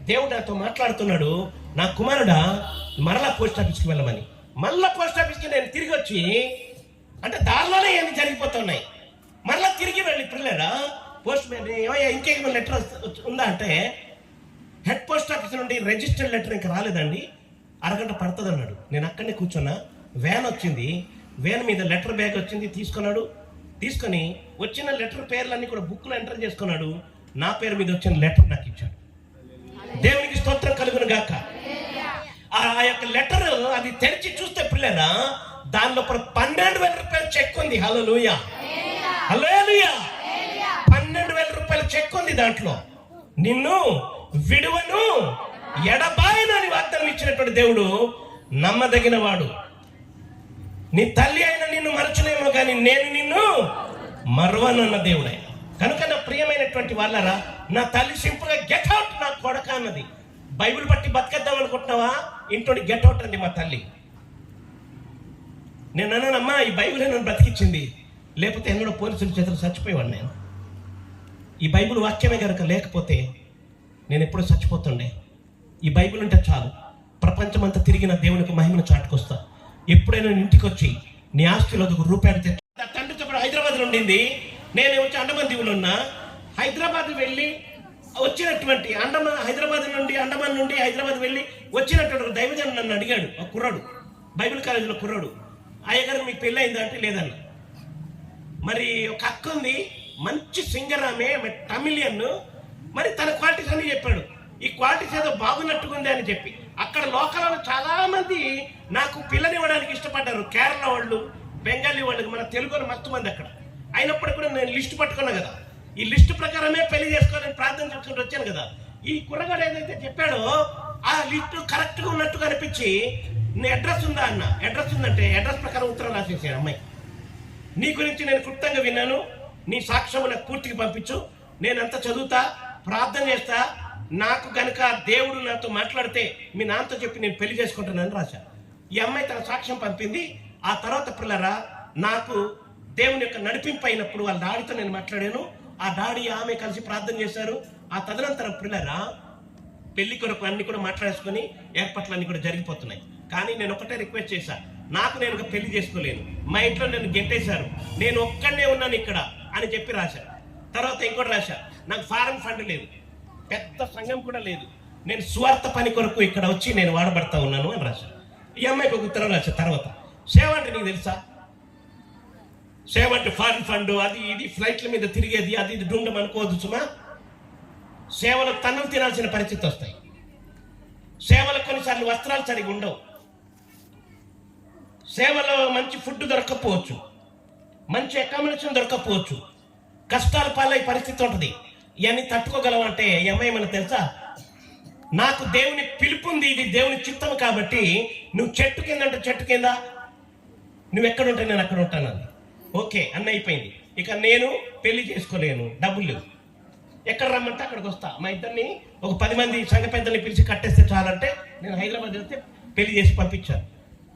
దేవుడు నాతో మాట్లాడుతున్నాడు, నా కుమారుడా మరలా పోస్ట్ ఆఫీస్కి వెళ్ళమని. మళ్ళా పోస్ట్ ఆఫీస్కి నేను తిరిగి వచ్చి, అంటే దారిలోనే ఏమి జరిగిపోతున్నాయి, మరలా తిరిగి వెళ్ళి పిల్లడా పోస్ట్ మ్యాన్ ఏమయ్యా ఇంకేమైనా లెటర్ ఉందా అంటే, హెడ్ పోస్ట్ ఆఫీస్ నుండి రిజిస్టర్డ్ లెటర్ ఇంకా రాలేదండి, అరగంట పడుతుంది అన్నాడు. నేను అక్కడనే కూర్చున్నా. వ్యాన్ వచ్చింది, వ్యాన్ మీద లెటర్ బ్యాగ్ వచ్చింది, తీసుకున్నాడు. తీసుకొని వచ్చిన లెటర్ పేర్లన్నీ కూడా బుక్లో ఎంటర్ చేసుకున్నాడు. నా పేరు మీద వచ్చిన లెటర్ నాకు ఇచ్చాడు. దేవునికి స్తోత్రం కలుగును గాక. ఆ యొక్క లెటర్ అది తెరిచి చూస్తే పిల్లరా దానిలో 12,000 రూపాయలు చెక్ ఉంది. హల్లెలూయా హల్లెలూయా. 12,000 రూపాయలు చెక్ ఉంది దాంట్లో. నిన్ను విడువను ఎడబాయను అని వాగ్దానం ఇచ్చినటువంటి దేవుడు నమ్మదగిన వాడు. నీ తల్లి అయినా నిన్ను మరచలేమో కానీ నేను నిన్ను మరవనన్న దేవుడు ఆయన. కనుక నా ప్రియమైనటువంటి వాళ్ళరా, నా తల్లి సింపుల్ గా గెట్ అవుట్ నా కొడక అన్నది. బైబిల్ బట్టి బతికేద్దాం అనుకుంటున్నావా, ఇంట్లో గెట్ అవుట్ అండి మా తల్లి. నేను అన్నానమ్మా ఈ బైబిల్ నన్ను బ్రతికించింది, లేకపోతే ఎన్నడో పోలీసుల చేతులు చచ్చిపోయేవాడు నేను. ఈ బైబిల్ వాక్యమే కనుక లేకపోతే నేను ఎప్పుడూ చచ్చిపోతుండే. ఈ బైబిల్ ఉంటే చాలు, ప్రపంచమంతా తిరిగి నా దేవునికి మహిమను చాటుకొస్తా. ఎప్పుడైనా ఇంటికి వచ్చి నీ ఆస్తిలో రూపాయలు తండ్రితో పాటు హైదరాబాద్లో ఉండింది. నేను వచ్చి అండమాన్ దీవులో ఉన్నా. హైదరాబాద్ వెళ్ళి వచ్చినటువంటి హైదరాబాద్ నుండి అండమాన్ నుండి హైదరాబాద్ వెళ్ళి వచ్చినటువంటి దైవజనుడు నన్ను అడిగాడు. ఒక కుర్రాడు, బైబిల్ కాలేజీలో కుర్రాడు, అయ్యగారు మీకు పెళ్ళి అయిందా అంటే లేదన్న. మరి ఒక అక్క ఉంది, మంచి సింగర్, ఆమె తమిళియన్. మరి తన క్వాలిటీస్ అన్ని చెప్పాడు. ఈ క్వాలిటీస్ ఏదో బాగున్నట్టుకుంది అని చెప్పి అక్కడ లోకల్లో చాలా మంది నాకు పిల్లనివ్వడానికి ఇష్టపడ్డారు. కేరళ వాళ్ళు, బెంగాలీ వాళ్ళు, మన తెలుగు వాళ్ళు మస్తు మంది అక్కడ. అయినప్పటికీ కూడా నేను లిస్టు పట్టుకున్నా కదా, ఈ లిస్టు ప్రకారమే పెళ్లి చేసుకోవాలని ప్రార్థన చేసుకుంటూ వచ్చాను కదా. ఈ కుర్రగాడు ఏదైతే చెప్పాడో ఆ లిస్టు కరెక్ట్గా ఉన్నట్టుగా అనిపించి, నీ అడ్రస్ ఉందా అన్న. అడ్రస్ ఉందంటే అడ్రస్ ప్రకారం ఉత్తరం రాసేసాను. అమ్మాయి నీ గురించి నేను క్లుప్తంగా విన్నాను, నీ సాక్ష్యము నాకు పూర్తిగా పంపించు, నేనంతా చదువుతా, ప్రార్థన చేస్తా, నాకు గనుక దేవుడు నాతో మాట్లాడితే మీ నాన్నతో చెప్పి నేను పెళ్లి చేసుకుంటానని రాశాను. ఈ అమ్మాయి తన సాక్ష్యం పంపింది. ఆ తర్వాత పిల్లరా నాకు దేవుని యొక్క నడిపింపు అయినప్పుడు వాళ్ళ డాడీతో నేను మాట్లాడాను. ఆ డాడీ ఆమె కలిసి ప్రార్థన చేశారు. ఆ తదనంతరం పిల్లరా పెళ్లి కొరకు అన్ని కూడా మాట్లాడేసుకొని ఏర్పాట్లన్నీ కూడా జరిగిపోతున్నాయి. కానీ నేను ఒకటే రిక్వెస్ట్ చేశా, నాకు నేను పెళ్లి చేసుకోలేను, మా ఇంట్లో నన్ను గెంటేశారు, నేను ఒక్కడనే ఉన్నాను ఇక్కడ అని చెప్పి రాశాను. తర్వాత ఇంకోటి రాశా, నాకు ఫారెన్ ఫండ్ లేదు, పెద్ద సంఘం కూడా లేదు, నేను స్వార్థ పని కొరకు ఇక్కడ వచ్చి నేను వాడబడతా ఉన్నాను అని రాశాను. ఈ అమ్మాయికి ఒక ఉత్తరం రాశా. తర్వాత సేవ అంటే నీకు తెలుసా, సేవ అంటే ఫారెన్ ఫండ్ అది ఇది ఫ్లైట్ల మీద తిరిగేది అది ఇది డుండం అనుకోవద్దు సుమా. సేవలు తన్నులు తినాల్సిన పరిస్థితి వస్తాయి. సేవలు కొన్నిసార్లు వస్త్రాలు సరిగా ఉండవు, సేవలో మంచి ఫుడ్ దొరకకపోవచ్చు, మంచి అకామిడేషన్ దొరకకపోవచ్చు, కష్టాల పాలై పరిస్థితి ఉంటుంది. ఇవన్నీ తట్టుకోగలవంటే ఏమైనా తెలుసా, నాకు దేవుని పిలుపుంది, ఇది దేవుని చిత్తం కాబట్టి నువ్వు చెట్టు కింద అంటే చెట్టు కింద, నువ్వు ఎక్కడుంటే నేను అక్కడ ఉంటాను అని. ఓకే అన్న అయిపోయింది. ఇక నేను పెళ్లి చేసుకోలేను, డబ్బులు లేవు, ఎక్కడ రమ్మంటే అక్కడికి వస్తా. మా ఇద్దరిని ఒక 10 మంది సంఘ పెద్దల్ని పిలిచి కట్టేస్తే చాలంటే నేను హైదరాబాద్ వెళ్తే పెళ్లి చేసి పంపించాను.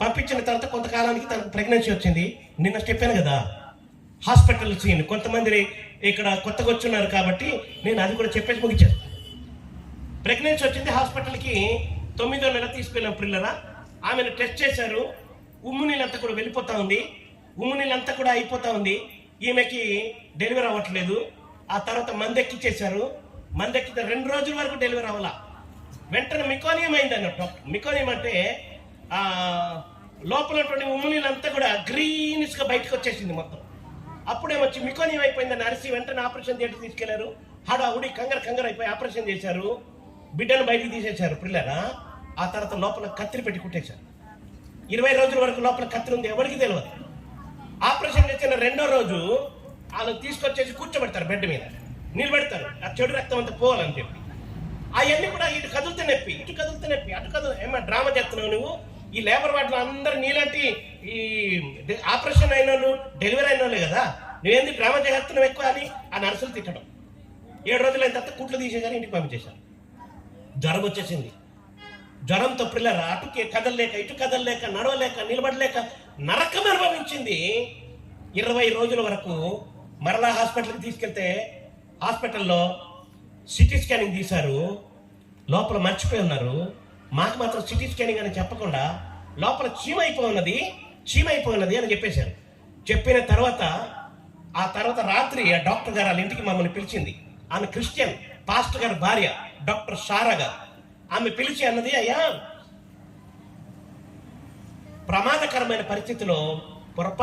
పంపించిన తర్వాత కొంతకాలానికి తనకు ప్రెగ్నెన్సీ వచ్చింది. నిన్న చెప్పాను కదా, హాస్పిటల్ సీన్, కొంతమంది ఇక్కడ కొత్తగా వచ్చున్నారు కాబట్టి నేను అది కూడా చెప్పేసి ముగించాను. ప్రెగ్నెన్సీ వచ్చింది, హాస్పిటల్కి 9వ నెల తీసుకెళ్ళాం పిల్లరా. ఆమెను టెస్ట్ చేశారు, ఉమ్ము నీళ్ళంతా కూడా వెళ్ళిపోతా ఉంది, ఉమ్ము నీళ్ళంతా కూడా అయిపోతా ఉంది. ఈమెకి డెలివరీ అవ్వట్లేదు. ఆ తర్వాత మందెక్కిచ్చేశారు, మందెక్కితే 2 రోజుల వరకు డెలివరీ అవ్వాల. వెంటనే మికోనియం అయింది అన్నట్టు. మికోనియం అంటే లోపల ఉమ్ము నీళ్ళంతా కూడా గ్రీనిష్గా బయటకు వచ్చేసింది మొత్తం. అప్పుడేమొచ్చి మికోనియం అయిపోయిందని అరిసి వెంటనే ఆపరేషన్ థియేటర్ తీసుకెళ్లారు. హడావుడి కంగారు అయిపోయి ఆపరేషన్ చేశారు, బిడ్డను బయటికి తీసేశారు పిల్లరా. ఆ తర్వాత లోపల కత్తిరి పెట్టి కుట్టేశారు. 20 రోజుల వరకు లోపల కత్తిరి ఉంది, ఎవరికి తెలియదు. ఆపరేషన్ చేసిన 2వ రోజు వాళ్ళని తీసుకొచ్చేసి కూర్చోబెడతారు, బెడ్ మీద నిలబెడతారు, ఆ చెడు రక్తం అంతా పోవాలని చెప్పి. అవన్నీ కూడా ఇటు కదులుతూ నొప్పి, ఇటు కదులుతూ నొప్పి, అటు కదులు. ఏమన్నా డ్రామా చేస్తున్నావు నువ్వు? ఈ లేబర్ వాటిలో అందరు నీలాంటి ఈ ఆపరేషన్ అయిన వాళ్ళు, డెలివరీ అయిన వాళ్ళే కదా, నువ్వేందుకు డ్రామా చేస్తున్నావు ఎక్కువ అని ఆ నర్సులు తిట్టడం. 7 రోజులు అయిన తర్వాత కుట్లు తీసేశారు, ఇంటికి పంపించేశారు. జ్వరం వచ్చేసింది. జ్వరంతో పిల్లరా అటు కదలలేక, ఇటు కదలలేక, నడవలేక, నిలబడలేక నరకం అనుభవించింది. 20 రోజుల వరకు మరలా హాస్పిటల్కి తీసుకెళ్తే హాస్పిటల్లో సిటీ స్కానింగ్ తీశారు, లోపల మర్చిపోయి ఉన్నారు. మాకు మాత్రం సిటీ స్కానింగ్ అని చెప్పకుండా లోపల చీమైపోయినది అని చెప్పేశారు. చెప్పిన తర్వాత ఆ తర్వాత రాత్రి ఆ డాక్టర్ గారు వాళ్ళ ఇంటికి మమ్మల్ని పిలిచింది. ఆమె క్రిస్టియన్ పాస్టర్ గారి భార్య, డాక్టర్ సారా గారు. ఆమె పిలిచి అన్నది, అయ్యా ప్రమాదకరమైన పరిస్థితిలో పొరపాటు